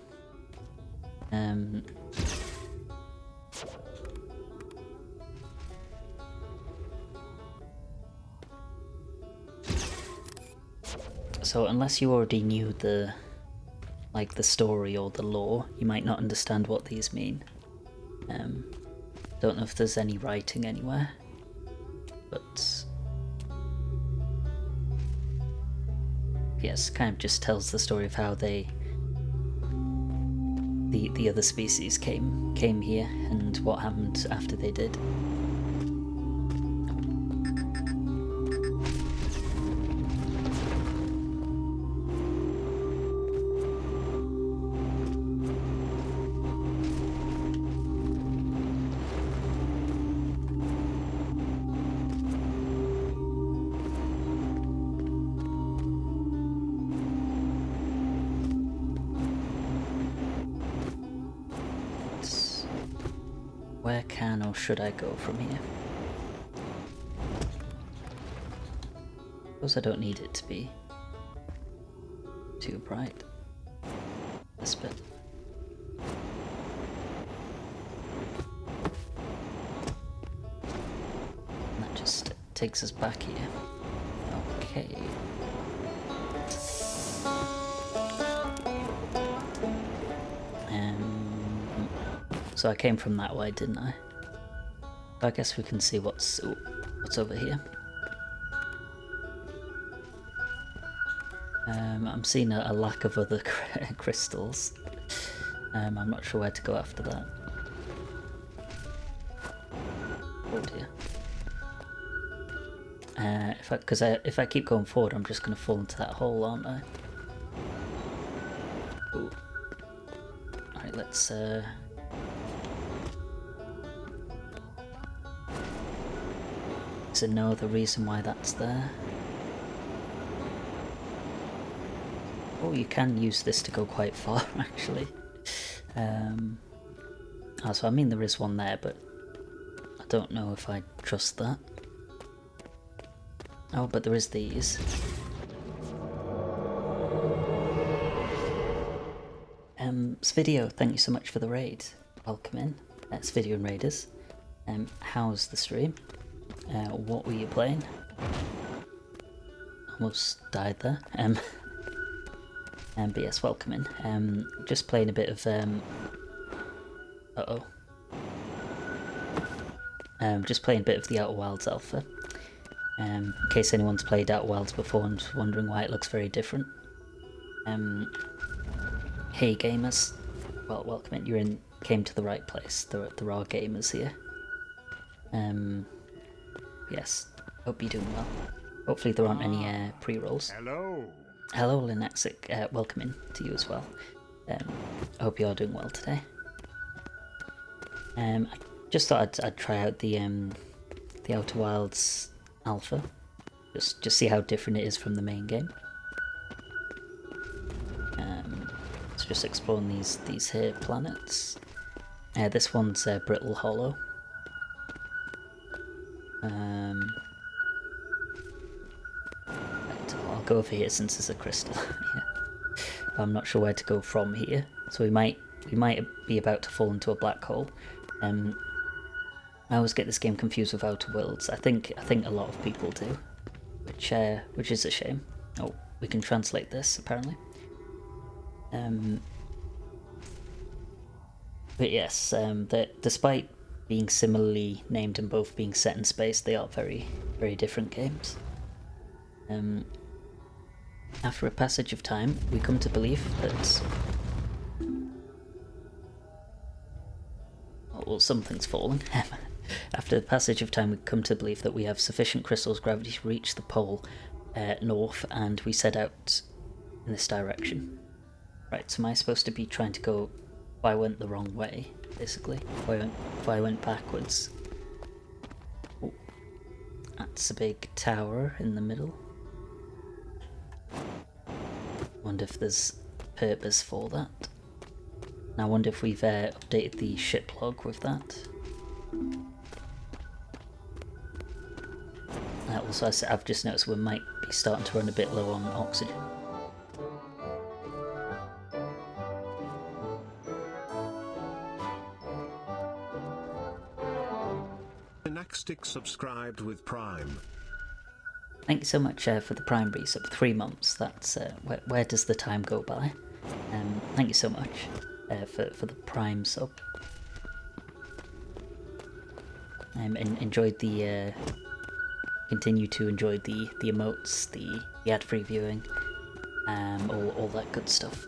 So unless you already knew the story or the lore, you might not understand what these mean. Don't know if there's any writing anywhere, but yes, kind of just tells the story of how the other species came here and what happened after they did. Where can or should I go from here? I suppose I don't need it to be too bright. This bit. takes us back here. Okay. So I came from that way, didn't I? I guess we can see what's over here. I'm seeing a lack of other crystals. I'm not sure where to go after that. Oh dear. If I keep going forward, I'm just going to fall into that hole, aren't I? Ooh. Alright, let's Is there no other reason why that's there? Oh, you can use this to go quite far, actually. So I mean there is one there, but I don't know if I trust that. Oh, but there is these. Svideo, thank you so much for the raid. Welcome in. That's Svideo and Raiders. How's the stream? What were you playing? Almost died there. But yes, welcome in. Just playing a bit of just playing a bit of the Outer Wilds alpha. In case anyone's played Outer Wilds before and wondering why it looks very different. Hey gamers, well, welcome in. Came to the right place. There are gamers here. Yes, hope you're doing well. Hopefully there aren't any pre-rolls. Hello Linexic, welcome in to you as well. I hope you are doing well today. I just thought I'd try out the Outer Wilds alpha, just see how different it is from the main game. So just exploring these here planets. This one's Brittle Hollow. I'll go over here since there's a crystal. Yeah. I'm not sure where to go from here, so we might be about to fall into a black hole. I always get this game confused with Outer Worlds. I think a lot of people do, which is a shame. Oh, we can translate this apparently. But yes, despite being similarly named and both being set in space, they are very, very different games. After a passage of time, we come to believe that... well, something's falling. After the passage of time, we come to believe that we have sufficient crystals gravity to reach the pole north, and we set out in this direction. Right, so am I supposed to be trying to go... if I went the wrong way, basically? If I went backwards? Ooh, that's a big tower in the middle. Wonder if there's purpose for that. And I wonder if we've updated the ship log with that. Also, I've just noticed we might be starting to run a bit low on oxygen. Next subscribed with Prime. Thank you so much for the Prime resub, 3 months. That's where does the time go by? Thank you so much for the Prime sub. Enjoyed the continue to enjoy the emotes, the ad-free viewing, all that good stuff.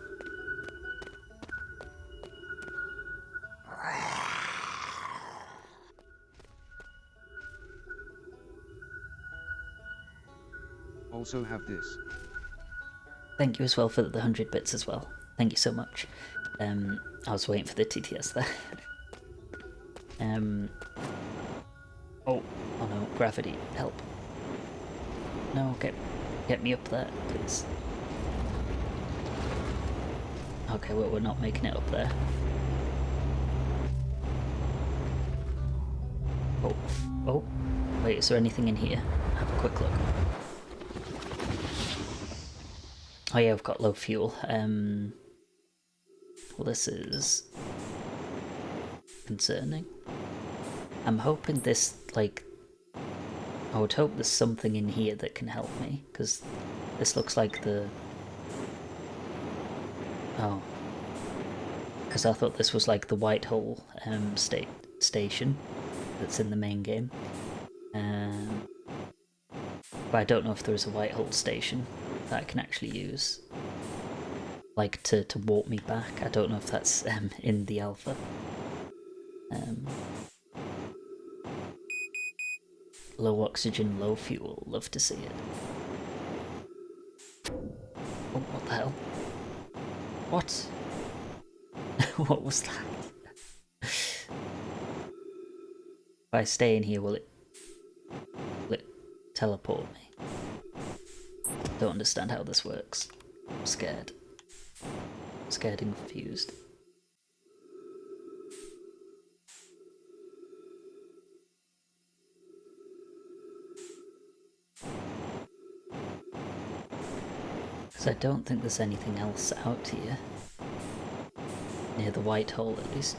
Also have this. Thank you as well for the 100 bits as well. Thank you so much. I was waiting for the TTS there. Oh no, gravity, help. No, get me up there, please. Okay, well, we're not making it up there. Oh, wait, is there anything in here? Have a quick look. Oh yeah, we've got low fuel. Well, this is concerning. I'm hoping this, like, I would hope there's something in here that can help me, because this looks like the... Oh. Because I thought this was like the Whitehall station that's in the main game. But I don't know if there is a Whitehall station that I can actually use. Like to warp me back. I don't know if that's in the alpha. Low oxygen, low fuel. Love to see it. Oh, what the hell? What? What was that? If I stay in here, will it teleport me? Don't understand how this works. I'm scared. Scared and confused. Because I don't think there's anything else out here. Near the white hole, at least.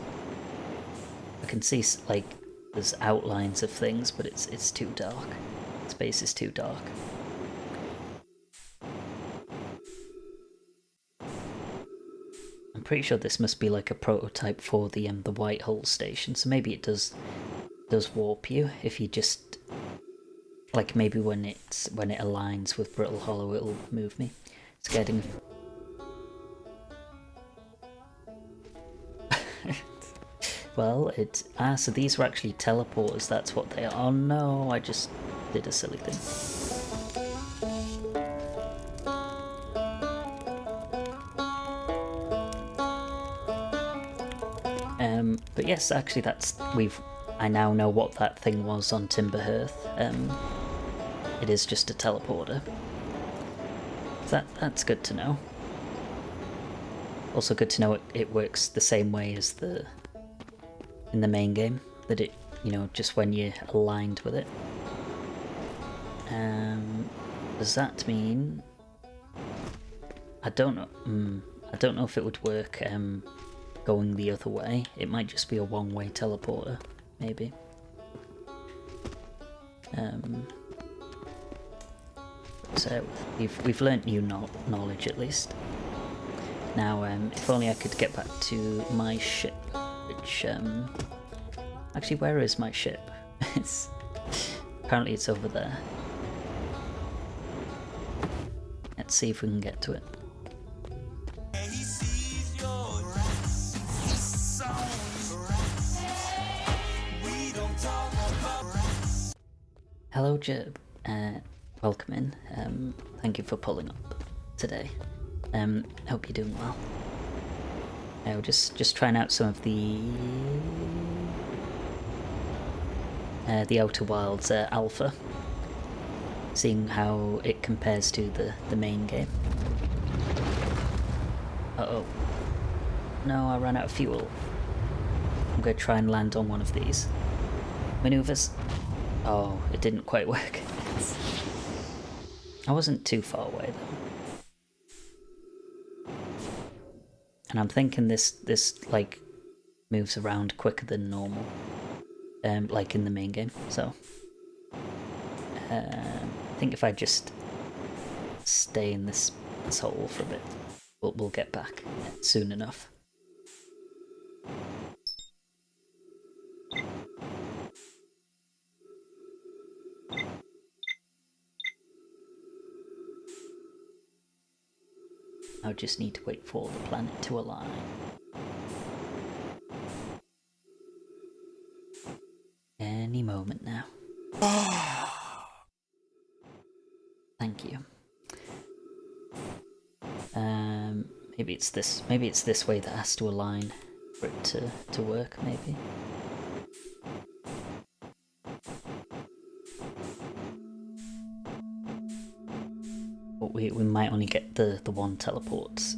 I can see, like, there's outlines of things, but it's too dark. Space is too dark. I'm pretty sure this must be like a prototype for the white hole station, so maybe it does warp you if you just, like, maybe when it aligns with Brittle Hollow it'll move me. It's getting... Well, so these were actually teleporters, that's what they are. Oh no, I just did a silly thing. But yes, actually I now know what that thing was on Timber Hearth. It is just a teleporter. That's good to know. Also good to know it works the same way as in the main game, that it, just when you're aligned with it. Does that mean... I don't know. I don't know if it would work going the other way. It might just be a one-way teleporter, maybe. So we've learnt new knowledge at least. Now, if only I could get back to my ship, which actually, where is my ship? Apparently it's over there. Let's see if we can get to it. Hello, Jib. Welcome in. Thank you for pulling up today. Hope you're doing well. Just trying out some of the Outer Wilds alpha, seeing how it compares to the main game. Uh-oh. No, I ran out of fuel. I'm going to try and land on one of these. Maneuvers. Oh, it didn't quite work. I wasn't too far away though. And I'm thinking this like moves around quicker than normal, like in the main game. So I think if I just stay in this hole for a bit, we'll get back soon enough. I just need to wait for the planet to align. Any moment now. Thank you. Maybe it's this way that has to align for it to work, maybe. But we might only get the one teleports.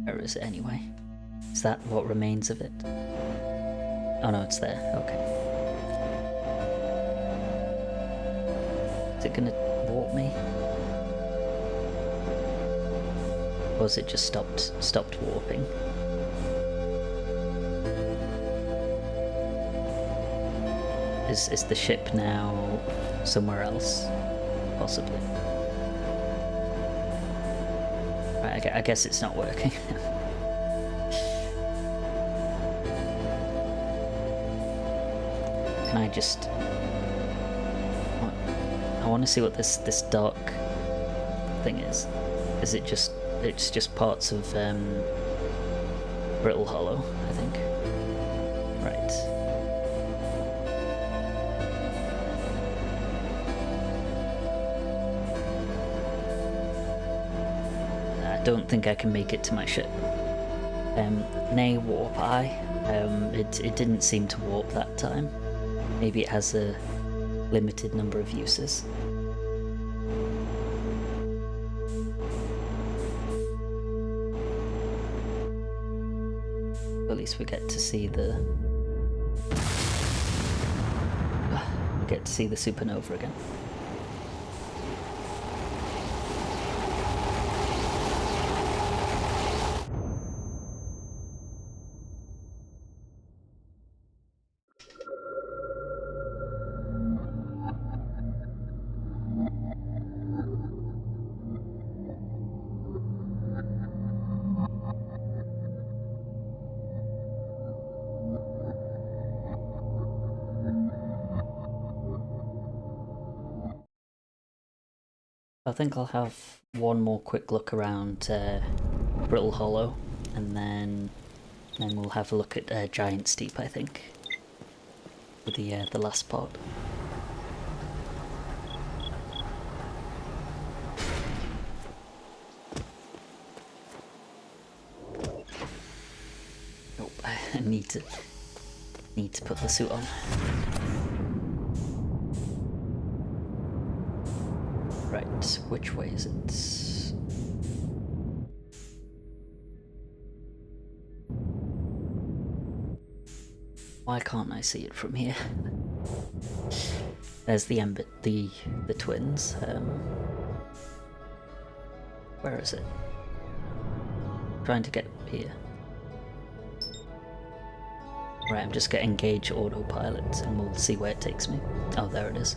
Where is it anyway? Is that what remains of it? Oh no, it's there. Okay. Is it gonna warp me? Or has it just stopped warping? Is the ship now somewhere else? Possibly. Right, I guess it's not working. Can I just... I want to see what this dark thing is. Is it just... It's just parts of Brittle Hollow, I think. Right. I don't think I can make it to my ship. Nay warp eye. It didn't seem to warp that time. Maybe it has a limited number of uses. At least we get to see the supernova again. I think I'll have one more quick look around Brittle Hollow, and then we'll have a look at Giant Steep, I think, for the last part. Oh, I need to put the suit on. Right, which way is it? Why can't I see it from here? There's the twins. Where is it? Trying to get here. Right, I'm just getting engage autopilot and we'll see where it takes me. Oh, there it is.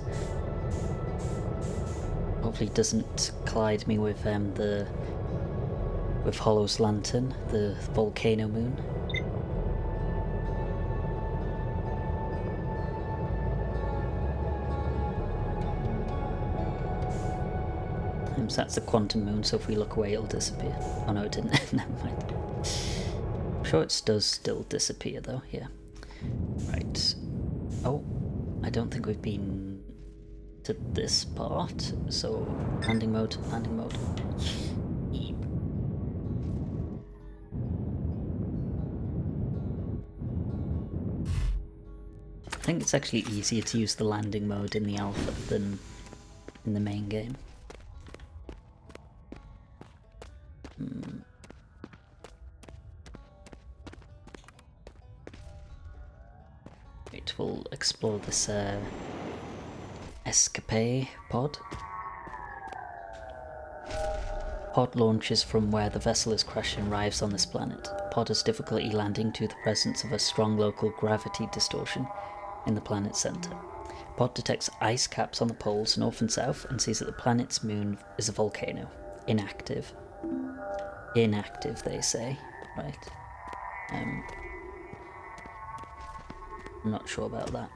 Hopefully it doesn't collide me with Hollow's lantern, the volcano moon. So that's the quantum moon, so if we look away it'll disappear. Oh no, it didn't. Never mind. I'm sure it does still disappear though, yeah. Right. Oh, I don't think we've been to this part, so landing mode, landing mode. Eep. I think it's actually easier to use the landing mode in the alpha than in the main game. Right, we'll explore this escape pod. Pod launches from where the vessel is crashed and arrives on this planet. Pod has difficulty landing due to the presence of a strong local gravity distortion in the planet's centre. Pod detects ice caps on the poles north and south and sees that the planet's moon is a volcano. Inactive. Inactive, they say. Right. I'm not sure about that.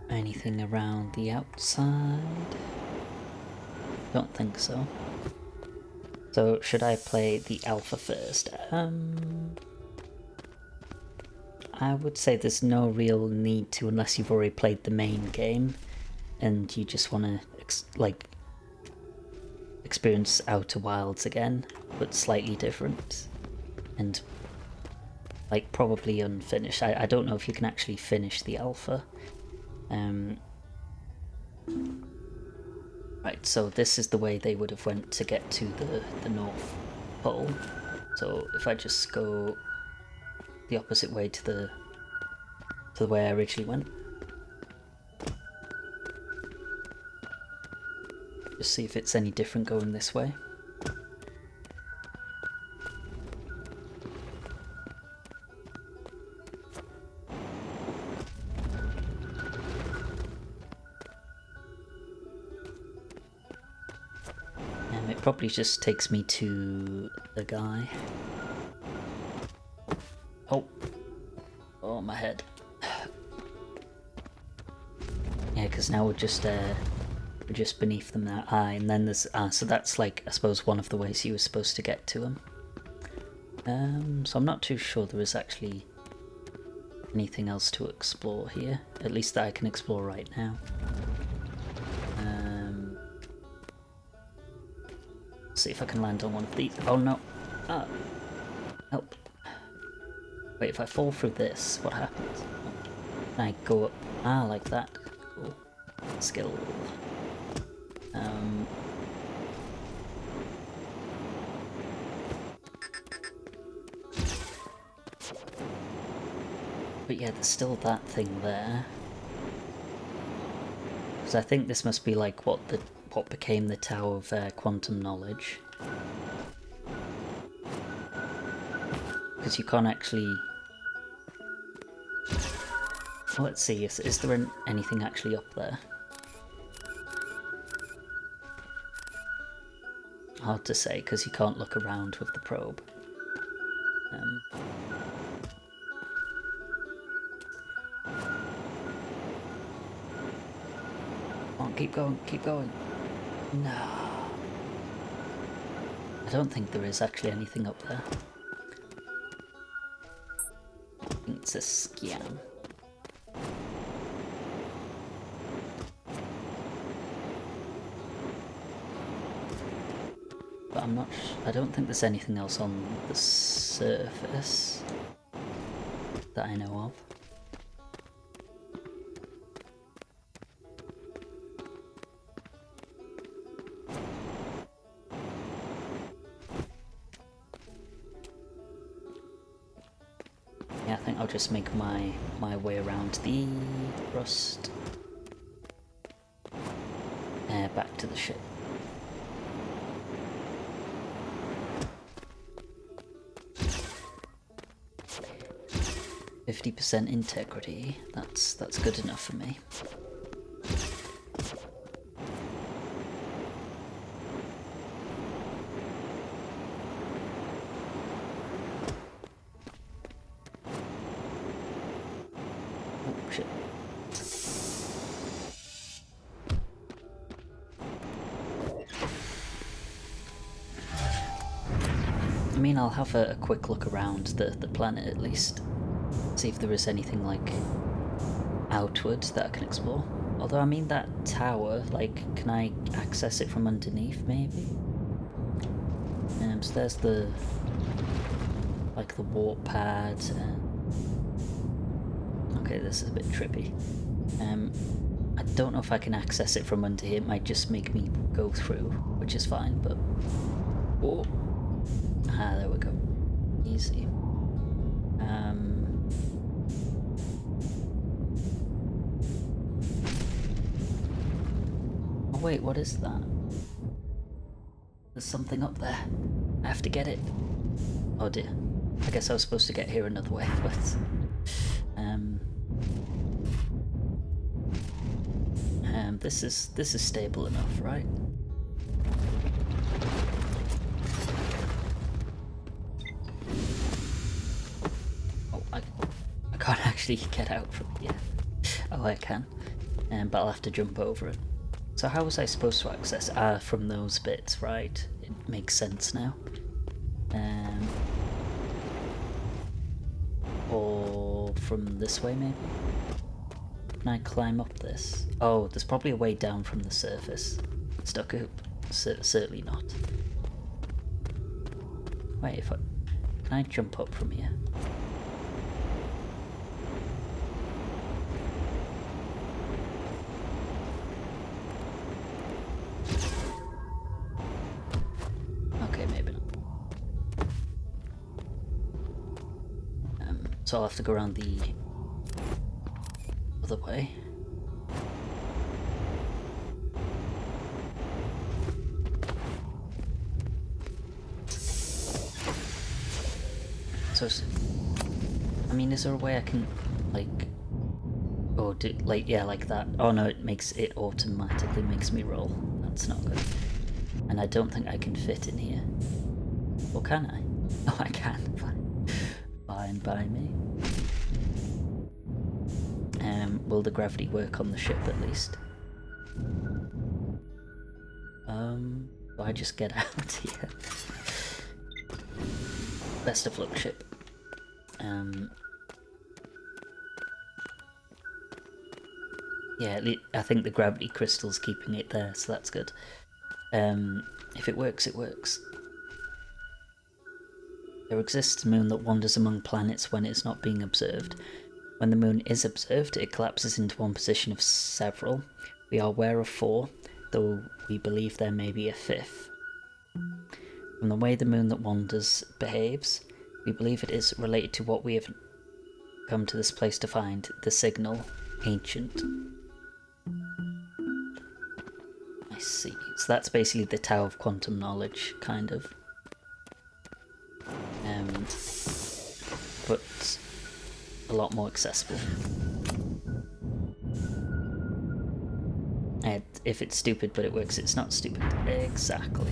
Anything around the outside? Don't think so. So, should I play the alpha first? I would say there's no real need to unless you've already played the main game and you just want to experience Outer Wilds again, but slightly different and like probably unfinished. I don't know if you can actually finish the alpha. Right, so this is the way they would have went to get to the North Pole. So if I just go the opposite way to the way I originally went. Just see if it's any different going this way. probably just takes me to the guy. Oh, my head. Yeah, because now we're just beneath them now. And then there's so that's like, I suppose, one of the ways you were supposed to get to him. So I'm not too sure there is actually anything else to explore here, at least that I can explore right now. See if I can land on one of these. Oh no! Ah! Help! Wait, if I fall through this, what happens? Can I go up? Ah, like that. Cool. Skill. But yeah, there's still that thing there. Because I think this must be like what became the Tower of Quantum Knowledge. Because you can't actually... Well, let's see, is there anything actually up there? Hard to say, because you can't look around with the probe. Come on, keep going, keep going. No. I don't think there is actually anything up there. I think it's a scam. But I don't think there's anything else on the surface that I know of. Yeah, I think I'll just make my way around the rust. Back to the ship. %50 integrity. That's good enough for me. Oh shit. I mean, I'll have a quick look around the planet at least. See if there is anything like outwards that I can explore. Although, I mean, that tower, like, can I access it from underneath maybe? So there's the warp pad. Okay, this is a bit trippy. I don't know if I can access it from under here. It might just make me go through, which is fine, but... Oh. Ah, there we go. Easy. Oh wait, what is that? There's something up there. I have to get it. Oh dear. I guess I was supposed to get here another way, but... this is stable enough, right? Oh, I can't actually get out from here. Oh, I can. But I'll have to jump over it. So how was I supposed to access? From those bits, right? It makes sense now. Or from this way, maybe? Can I climb up this? Oh, there's probably a way down from the surface. Stuck up? Certainly not. Wait, can I jump up from here? Okay, maybe not. So I'll have to go around the other way. So, I mean, is there a way I can, like, or yeah, like that? Oh no, it automatically makes me roll. That's not good. And I don't think I can fit in here. Or can I? Oh, I can. Fine. Fine by me. Will the gravity work on the ship at least? Do I just get out here? Best of luck, ship. Yeah, I think the gravity crystal's keeping it there, so that's good. If it works, it works. There exists a moon that wanders among planets when it's not being observed. When the moon is observed, it collapses into one position of several. We are aware of 4, though we believe there may be a 5th. From the way the moon that wanders behaves, we believe it is related to what we have come to this place to find, the signal, ancient. I see. So that's basically the Tower of Quantum Knowledge, kind of. But a lot more accessible. If it's stupid but it works, it's not stupid. Exactly.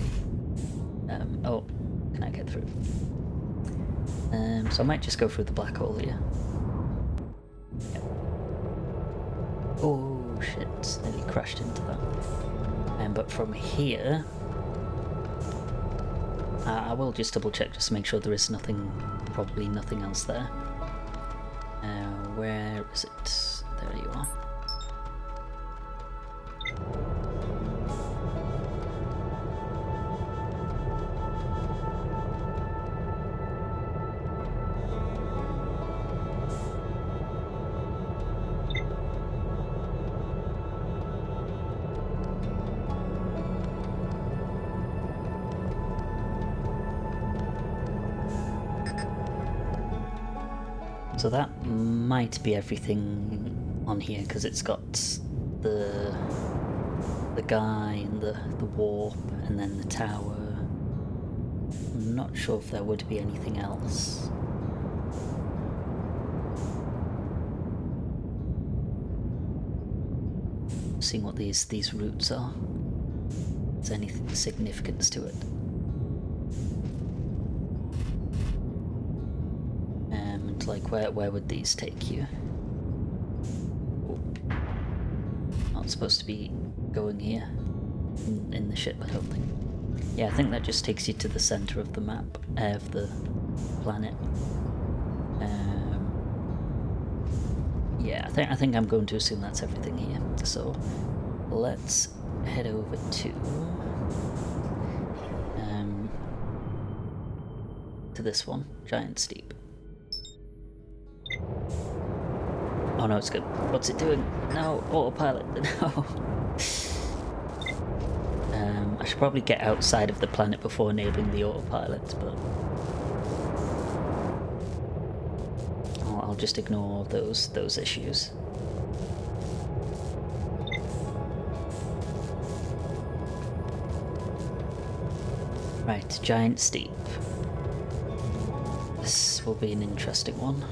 Oh, can I get through? So I might just go through the black hole here. Yep. Oh shit, nearly crashed into that. But from here, I will just double check just to make sure there is nothing, probably nothing else there. Where is it? There you are. So that might be everything on here, because it's got the guy and the warp and then the tower. I'm not sure if there would be anything else. Seeing what these routes are. Is there anything significance to it? Like where would these take you? Oh. Not supposed to be going here in the ship, I don't think. Yeah, I think that just takes you to the center of the map of the planet. Yeah, I think I'm going to assume that's everything here. So let's head over to this one, Giant Steep. Oh no, it's good. What's it doing? No, autopilot. No. I should probably get outside of the planet before enabling the autopilot, but I'll just ignore those issues. Right, Giant Steep. This will be an interesting one.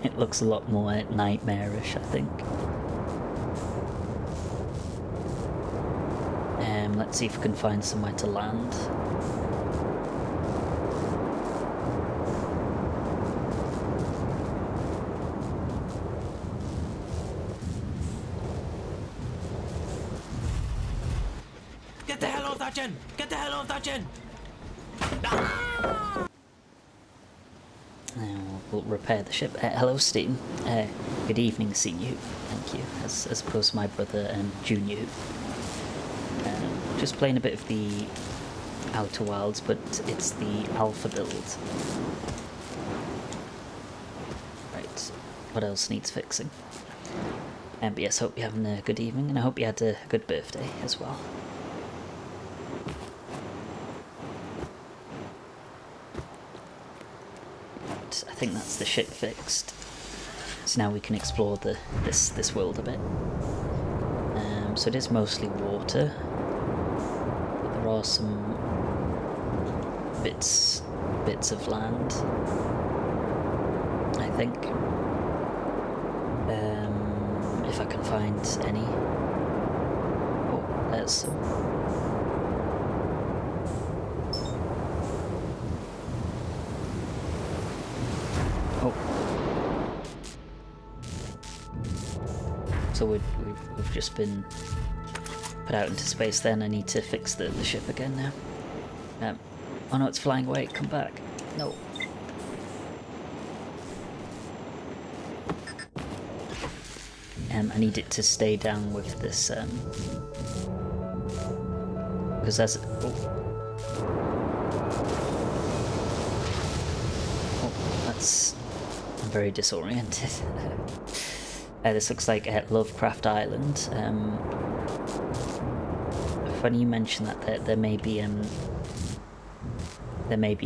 It looks a lot more nightmarish, I think. Let's see if we can find somewhere to land. Get the hell off that gen! Get the hell off that gen! We'll repair the ship. Hello, Steam. Good evening, Senior. Thank you. As opposed to my brother, Junior. Just playing a bit of the Outer Wilds, but it's the alpha build. Right. What else needs fixing? But yes, hope you're having a good evening, and I hope you had a good birthday as well. I think that's the ship fixed. So now we can explore this world a bit. So it is mostly water, but there are some bits of land, I think. If I can find any. Oh, there's some. Oh. So we've just been put out into space then. I need to fix the ship again now. Oh no, it's flying away. Come back. No. I need it to stay down with this, because that's... Oh, that's... I'm very disoriented. This looks like Lovecraft Island. Funny you mention that there may be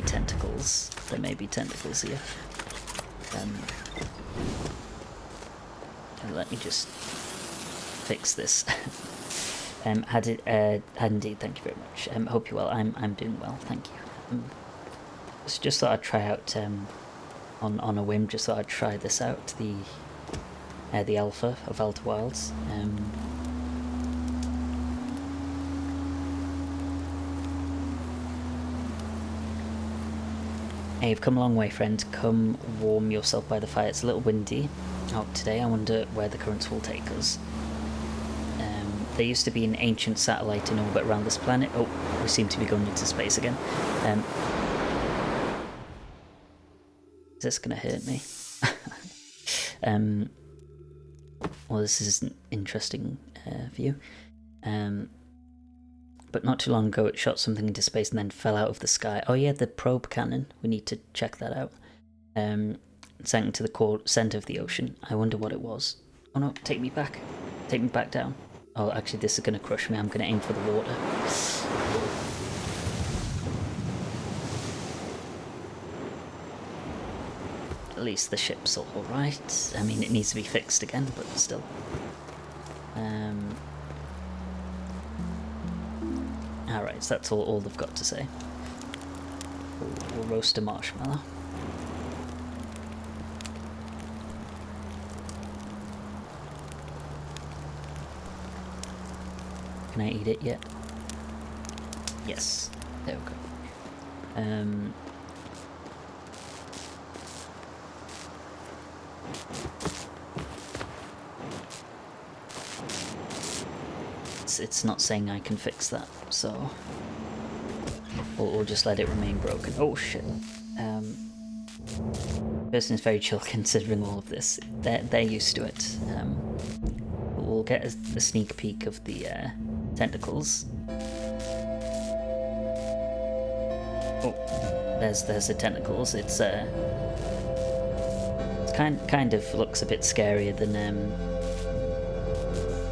tentacles. There may be tentacles here. Let me just fix this. Indeed, thank you very much. Hope you're well. I'm doing well, thank you. Just thought I'd try out on a whim. Just thought I'd try this out. The alpha of Outer Wilds. Hey, you've come a long way, friend. Come warm yourself by the fire. It's a little windy out today. I wonder where the currents will take us. There used to be an ancient satellite in orbit around this planet. Oh, we seem to be going into space again. Is this going to hurt me? Well, this is an interesting view. But not too long ago it shot something into space and then fell out of the sky. Oh yeah, the probe cannon. We need to check that out. Sank into the centre of the ocean. I wonder what it was. Oh no, take me back. Take me back down. Oh, actually this is going to crush me. I'm going to aim for the water. At least the ship's alright. I mean, it needs to be fixed again, but still. Alright, so that's all they've got to say. We'll roast a marshmallow. Can I eat it yet? Yes. There we go. It's not saying I can fix that, so we'll just let it remain broken. Oh shit. Person is very chill considering all of this. They're used to it. We'll get a sneak peek of the tentacles. Oh, there's the tentacles. It's kind of looks a bit scarier than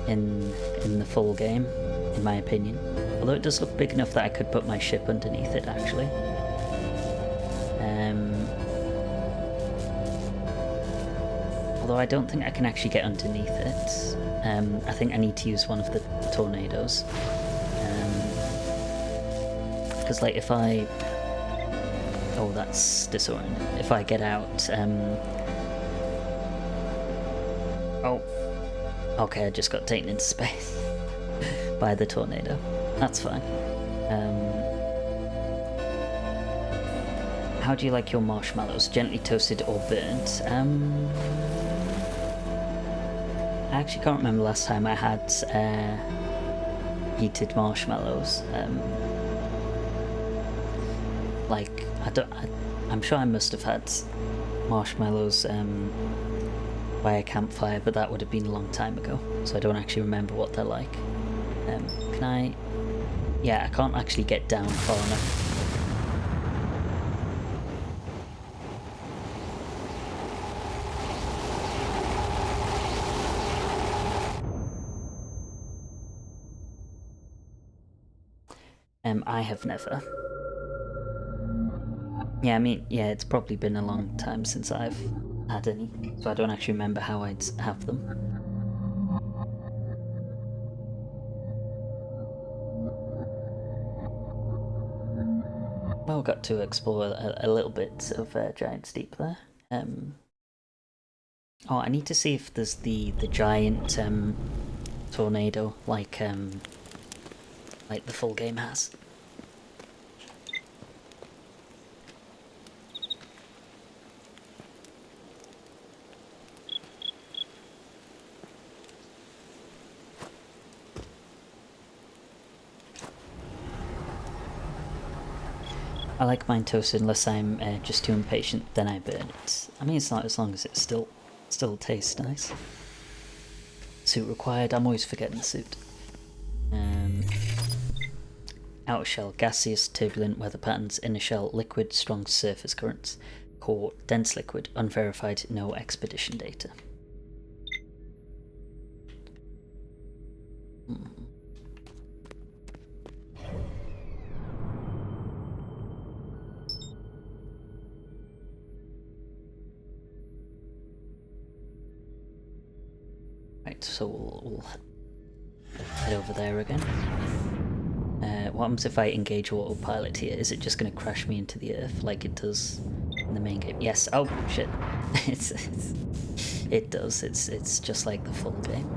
in the full game, in my opinion. Although it does look big enough that I could put my ship underneath it, actually. Although I don't think I can actually get underneath it. I think I need to use one of the tornadoes. Because, like, if I... Oh, that's disorienting. If I get out... Oh. Okay, I just got taken into space by the tornado. That's fine. How do you like your marshmallows? Gently toasted or burnt? I actually can't remember last time I had heated marshmallows. Like, I'm sure I must have had marshmallows by a campfire, but that would have been a long time ago, so I don't actually remember what they're like. Can I... Yeah, I can't actually get down far enough. I have never. Yeah, I mean, yeah, it's probably been a long time since I've had any, so I don't actually remember how I'd have them. Well, got to explore a little bit of Giant's Deep there. Oh, I need to see if there's the giant tornado like the full game has. I like mine toasted unless I'm just too impatient, then I burn it. I mean, it's not as long as it still tastes nice. Suit required. I'm always forgetting the suit. Outer shell, gaseous, turbulent weather patterns. Inner shell, liquid, strong surface currents. Core, dense liquid, unverified, no expedition data. Right, so we'll head over there again. What happens if I engage autopilot here? Is it just going to crash me into the earth like it does in the main game? Yes. Oh shit! It does. It's just like the full game.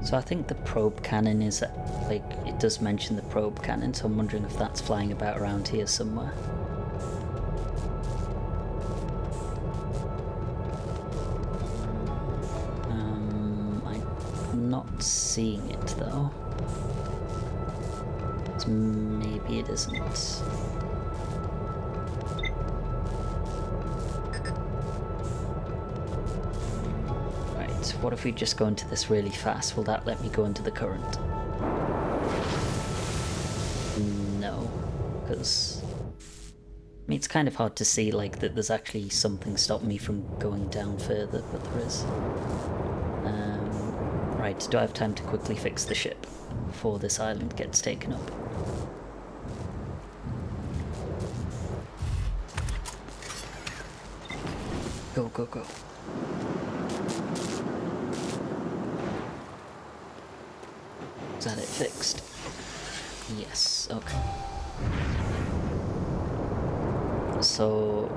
So I think the probe cannon is, like, it does mention the probe cannon, so I'm wondering if that's flying about around here somewhere. I'm not seeing it though. So maybe it isn't. What if we just go into this really fast? Will that let me go into the current? No, because I mean, it's kind of hard to see like that there's actually something stopping me from going down further, but there is. Right, do I have time to quickly fix the ship before this island gets taken up? Go, go, go. Is that it fixed? Yes, okay. So,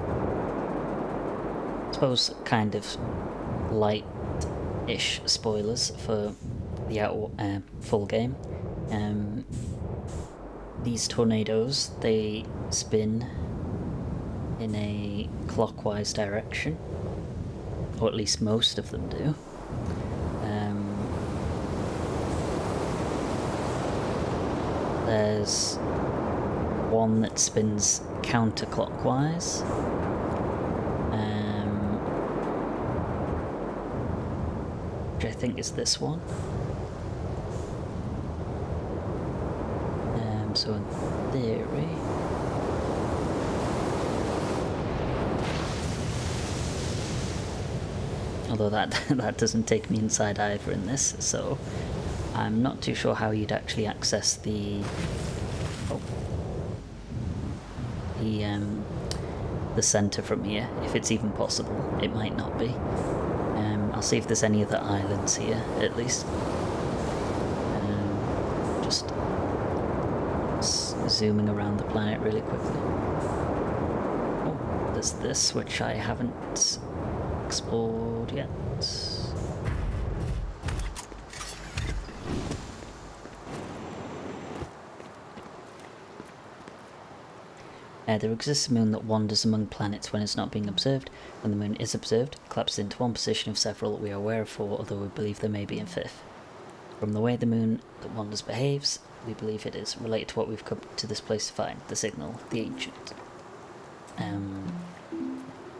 I suppose kind of light-ish spoilers for the full game. These tornadoes, they spin in a clockwise direction, or at least most of them do. There's one that spins counterclockwise. Which I think is this one. So in theory... Although that doesn't take me inside either in this, so... I'm not too sure how you'd actually access the center from here, if it's even possible. It might not be. I'll see if there's any other islands here, at least. Just zooming around the planet really quickly. Oh, there's this, which I haven't explored yet. There exists a moon that wanders among planets when it's not being observed. When the moon is observed, it collapses into one position of several we are aware of 4, although we believe there may be in 5th. From the way the moon that wanders behaves, we believe it is related to what we've come to this place to find, the signal, the ancient.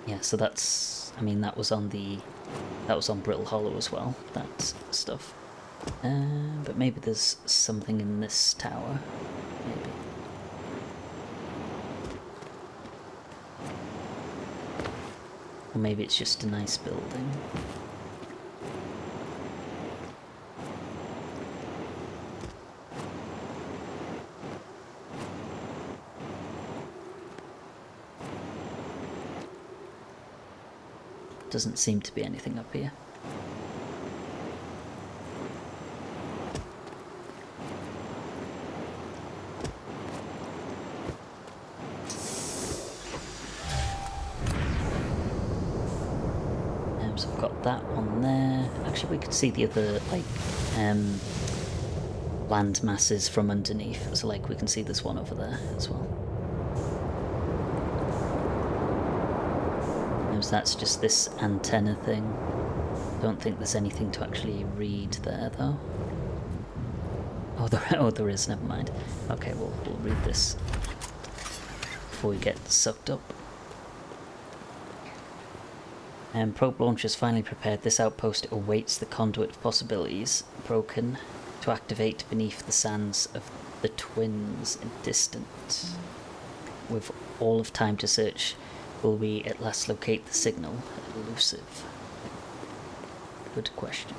Yeah, Yeah, so that's, I mean, that was on Brittle Hollow as well, that stuff. But maybe there's something in this tower, maybe. Or maybe it's just a nice building. Doesn't seem to be anything up here. So I've got that one there. Actually, we could see the other, like, land masses from underneath. So, like, we can see this one over there as well. So that's just this antenna thing. Don't think there's anything to actually read there, though. Oh, there is. Never mind. Okay, we'll read this before we get sucked up. Probe launchers finally prepared. This outpost awaits the conduit of possibilities broken to activate beneath the sands of the Twins in distant. With all of time to search, will we at last locate the signal? Elusive. Good question.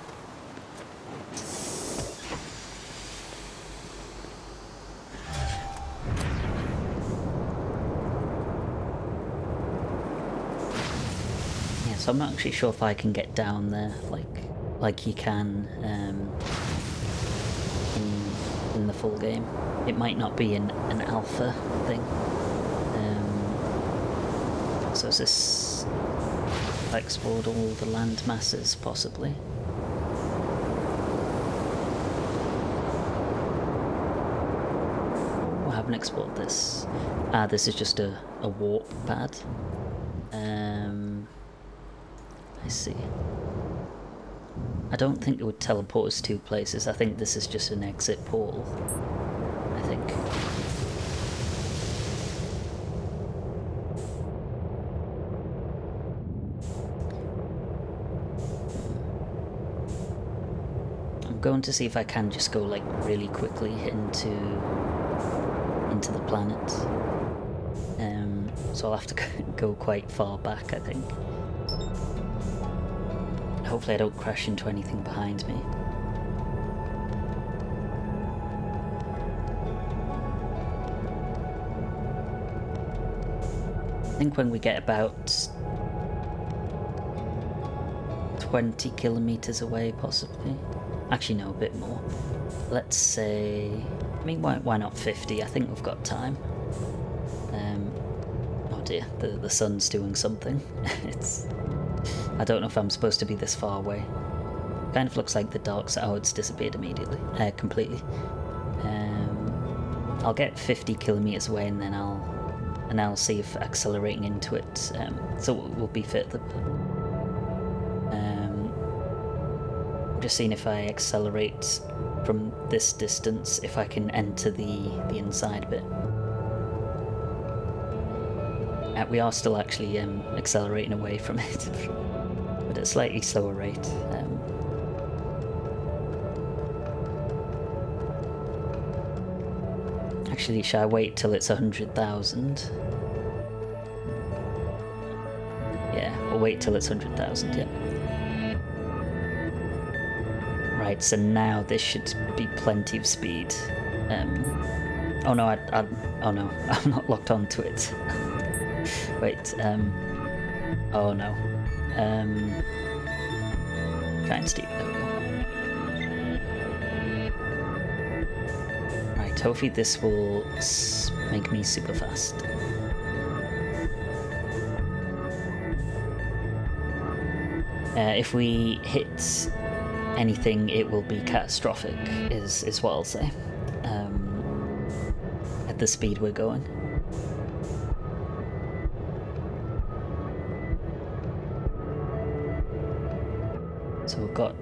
Yeah, so I'm not actually sure if I can get down there like you can in the full game. It might not be an alpha thing. So is this explored all the land masses, possibly? I haven't explored this. Ah, this is just a warp pad. I see. I don't think it would teleport us to places. I think this is just an exit portal. I think. I'm going to see if I can just go like really quickly into the planet. So I'll have to go quite far back, I think. Hopefully I don't crash into anything behind me. I think when we get about 20 kilometers away, possibly. Actually, no, a bit more. Let's say... I mean, why not 50? I think we've got time. Oh dear, the sun's doing something. I don't know if I'm supposed to be this far away. Kind of looks like the dark side. Oh, it's disappeared immediately. Completely. I'll get 50 kilometers away and then I'll see if accelerating into it so we'll be further. I'm just seeing if I accelerate from this distance, if I can enter the inside bit. We are still actually accelerating away from it, but at a slightly slower rate. Actually, shall I wait till it's 100,000? Yeah, we'll wait till it's 100,000, yeah. Right, so now this should be plenty of speed. Oh no, oh no, I'm not locked onto it. Wait, oh no. Try and steep, there we go. Right, hopefully this will make me super fast. If we hit anything, it will be catastrophic, is what I'll say. At the speed we're going. So we've got,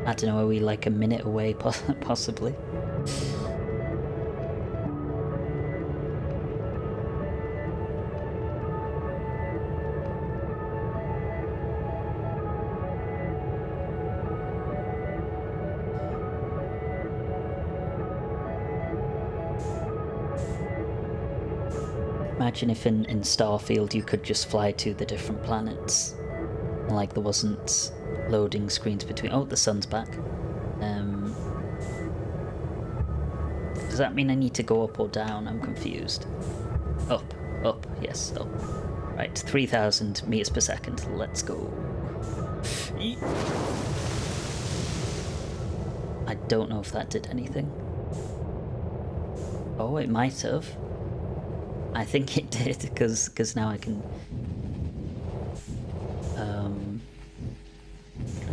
I don't know, are we like a minute away possibly? Imagine if in Starfield you could just fly to the different planets. Like there wasn't loading screens between... Oh, the sun's back. Does that mean I need to go up or down? I'm confused. Up, yes, up. Right, 3,000 meters per second. Let's go. I don't know if that did anything. Oh, it might have. I think it did, because now I can... Can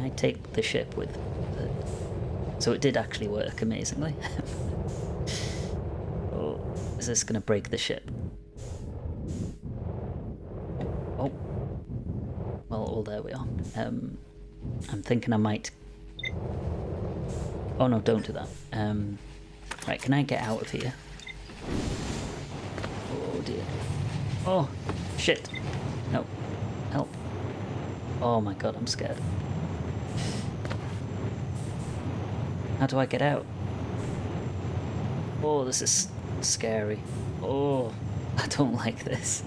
I take the ship with it? So it did actually work, amazingly. Oh, is this going to break the ship? Oh. Well, there we are. I'm thinking I might... Oh no, don't do that. Right, can I get out of here? Oh dear. Oh, shit. No. Help. Oh my god, I'm scared. How do I get out? Oh, this is scary. Oh, I don't like this.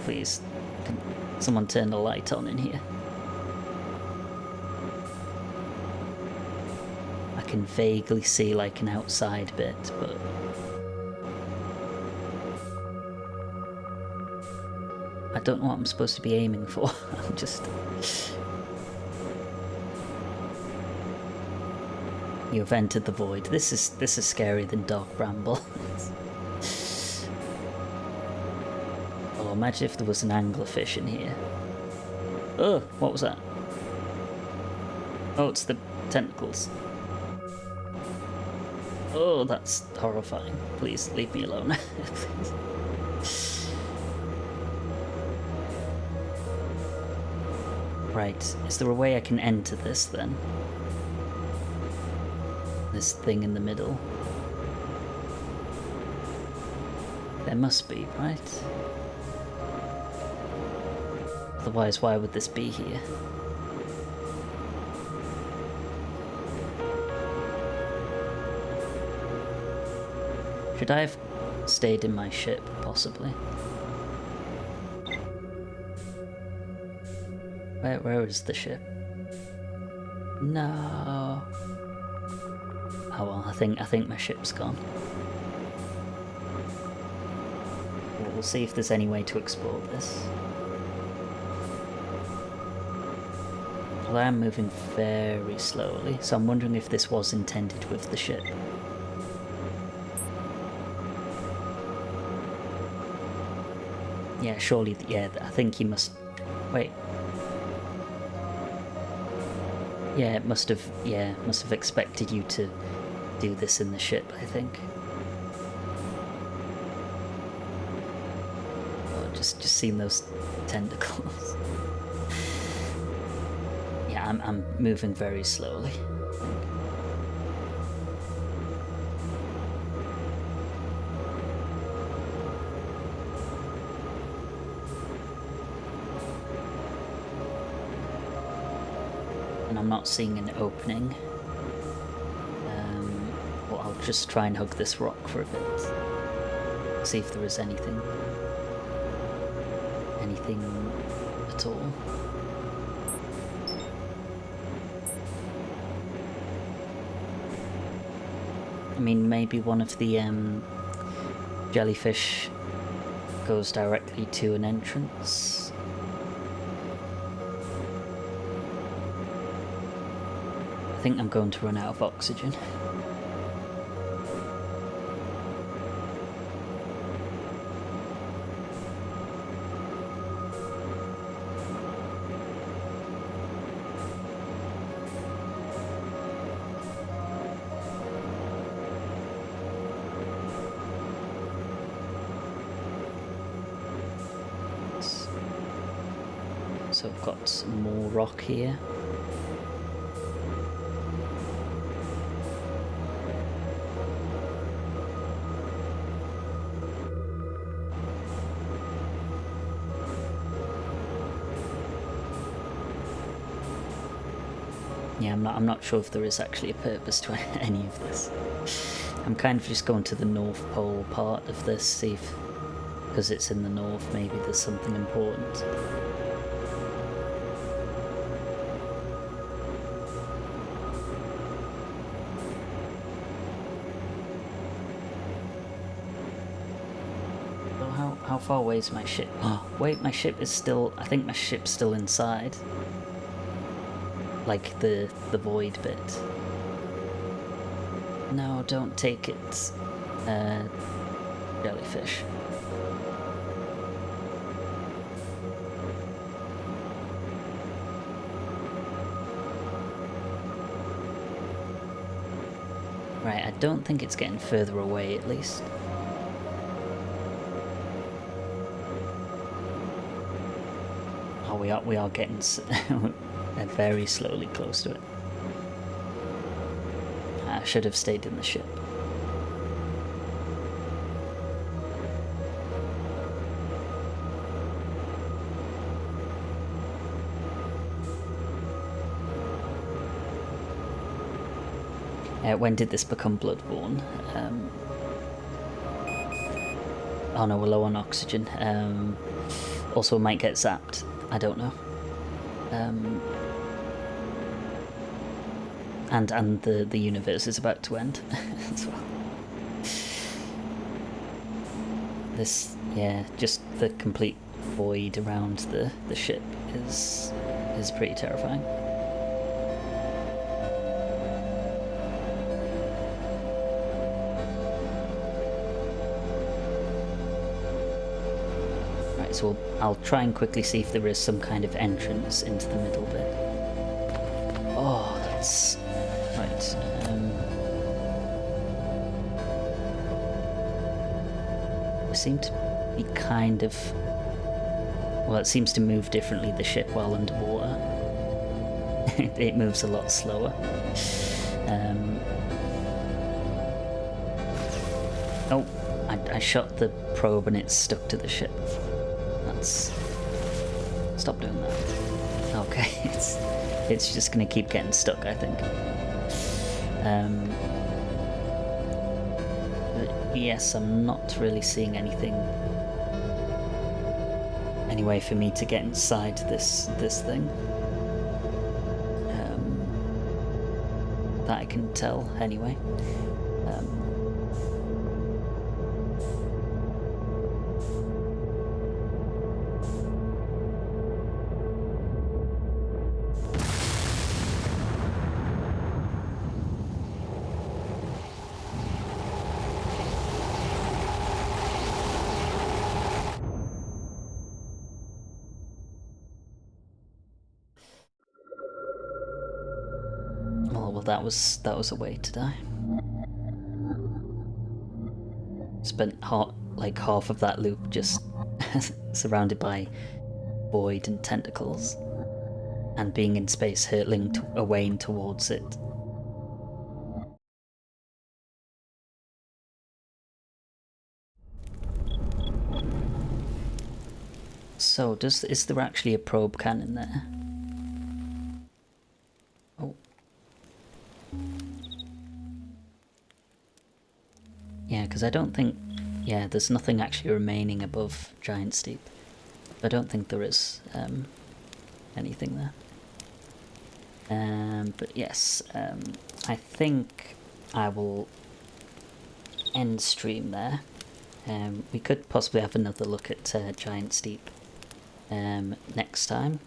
Please, can someone turn the light on in here? I can vaguely see like an outside bit, but... I don't know what I'm supposed to be aiming for. I'm just... You have entered the void. This is scarier than Dark Bramble. Oh, imagine if there was an anglerfish in here. Oh, what was that? Oh, it's the tentacles. Oh, that's horrifying. Please, leave me alone. Please. Right, is there a way I can enter this then? This thing in the middle? There must be, right? Otherwise, why would this be here? Should I have stayed in my ship, possibly? Where is the ship? No. Oh well, I think my ship's gone. We'll see if there's any way to explore this. Well, I am moving very slowly, so I'm wondering if this was intended with the ship. Yeah, surely, yeah, I think he must... Wait. Yeah, it must have expected you to do this in the ship, I think. Oh, just seeing those tentacles. Yeah, I'm moving very slowly. And I'm not seeing an opening. Well, I'll just try and hug this rock for a bit. See if there is anything. Anything at all. I mean, maybe one of the jellyfish goes directly to an entrance. I think I'm going to run out of oxygen. So I've got some more rock here. Yeah, I'm not sure if there is actually a purpose to any of this. I'm kind of just going to the North Pole part of this, see if, because it's in the north, maybe there's something important. How far away is my ship? Oh, wait, my ship is still... I think my ship's still inside. Like the void bit. No, don't take it. Jellyfish. Right, I don't think it's getting further away at least. Oh, we are getting very slowly close to it. I should have stayed in the ship. When did this become Bloodborne? Oh no, we're low on oxygen. Also, we might get zapped. I don't know. And the universe is about to end as well. This, yeah, just the complete void around the ship is pretty terrifying. Right, so I'll try and quickly see if there is some kind of entrance into the middle bit. Oh, that's right. We seem to be kind of... Well, it seems to move differently, the ship, while underwater. It moves a lot slower. Oh, I shot the probe and it's stuck to the ship. That's... Stop doing that. Okay, it's just gonna keep getting stuck, I think. But yes, I'm not really seeing anything. Any way for me to get inside this thing. That I can tell anyway. Well, that was a way to die. Spent half of that loop just surrounded by void and tentacles, and being in space hurtling away towards it. So, is there actually a probe cannon there? Oh. Yeah, because I don't think... Yeah, there's nothing actually remaining above Giant Steep. I don't think there is anything there. But yes, I think I will end stream there. We could possibly have another look at Giant Steep next time.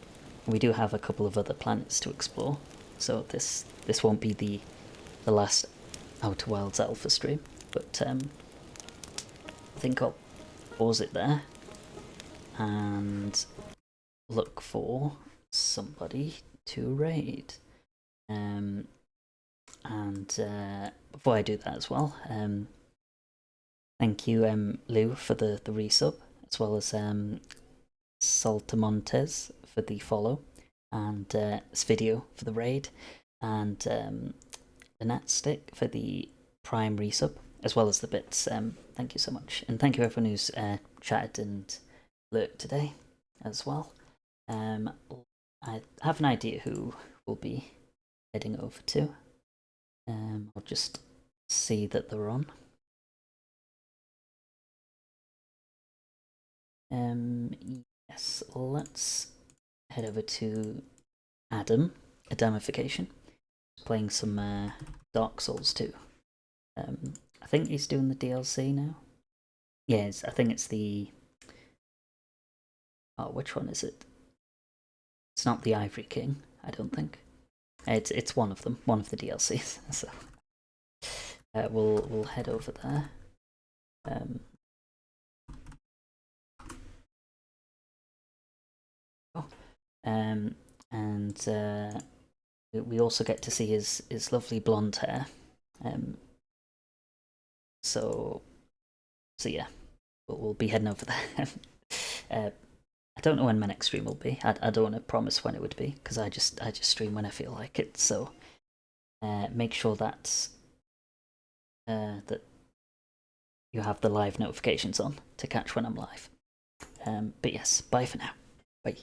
We do have a couple of other planets to explore, so this won't be the last Outer Wilds Alpha stream, but I think I'll pause it there and look for somebody to raid. And before I do that as well, thank you Lou for the resub, as well as Saltamontes for the follow, and Svidio for the raid, and the Natstick for the Prime resub, as well as the bits. Thank you so much, and thank you everyone who's chatted and lurked today as well. I have an idea who will be heading over to. I'll just see that they're on. Yes, let's head over to Adamification. Playing some Dark Souls 2. I think he's doing the DLC now. Yes, I think it's the... Oh, which one is it? It's not the Ivory King, I don't think. It's one of them, one of the DLCs. So we'll head over there. And we also get to see his lovely blonde hair. So yeah, we'll be heading over there. I don't know when my next stream will be. I don't want to promise when it would be because I just stream when I feel like it. So make sure that that you have the live notifications on to catch when I'm live. But yes, bye for now. Bye.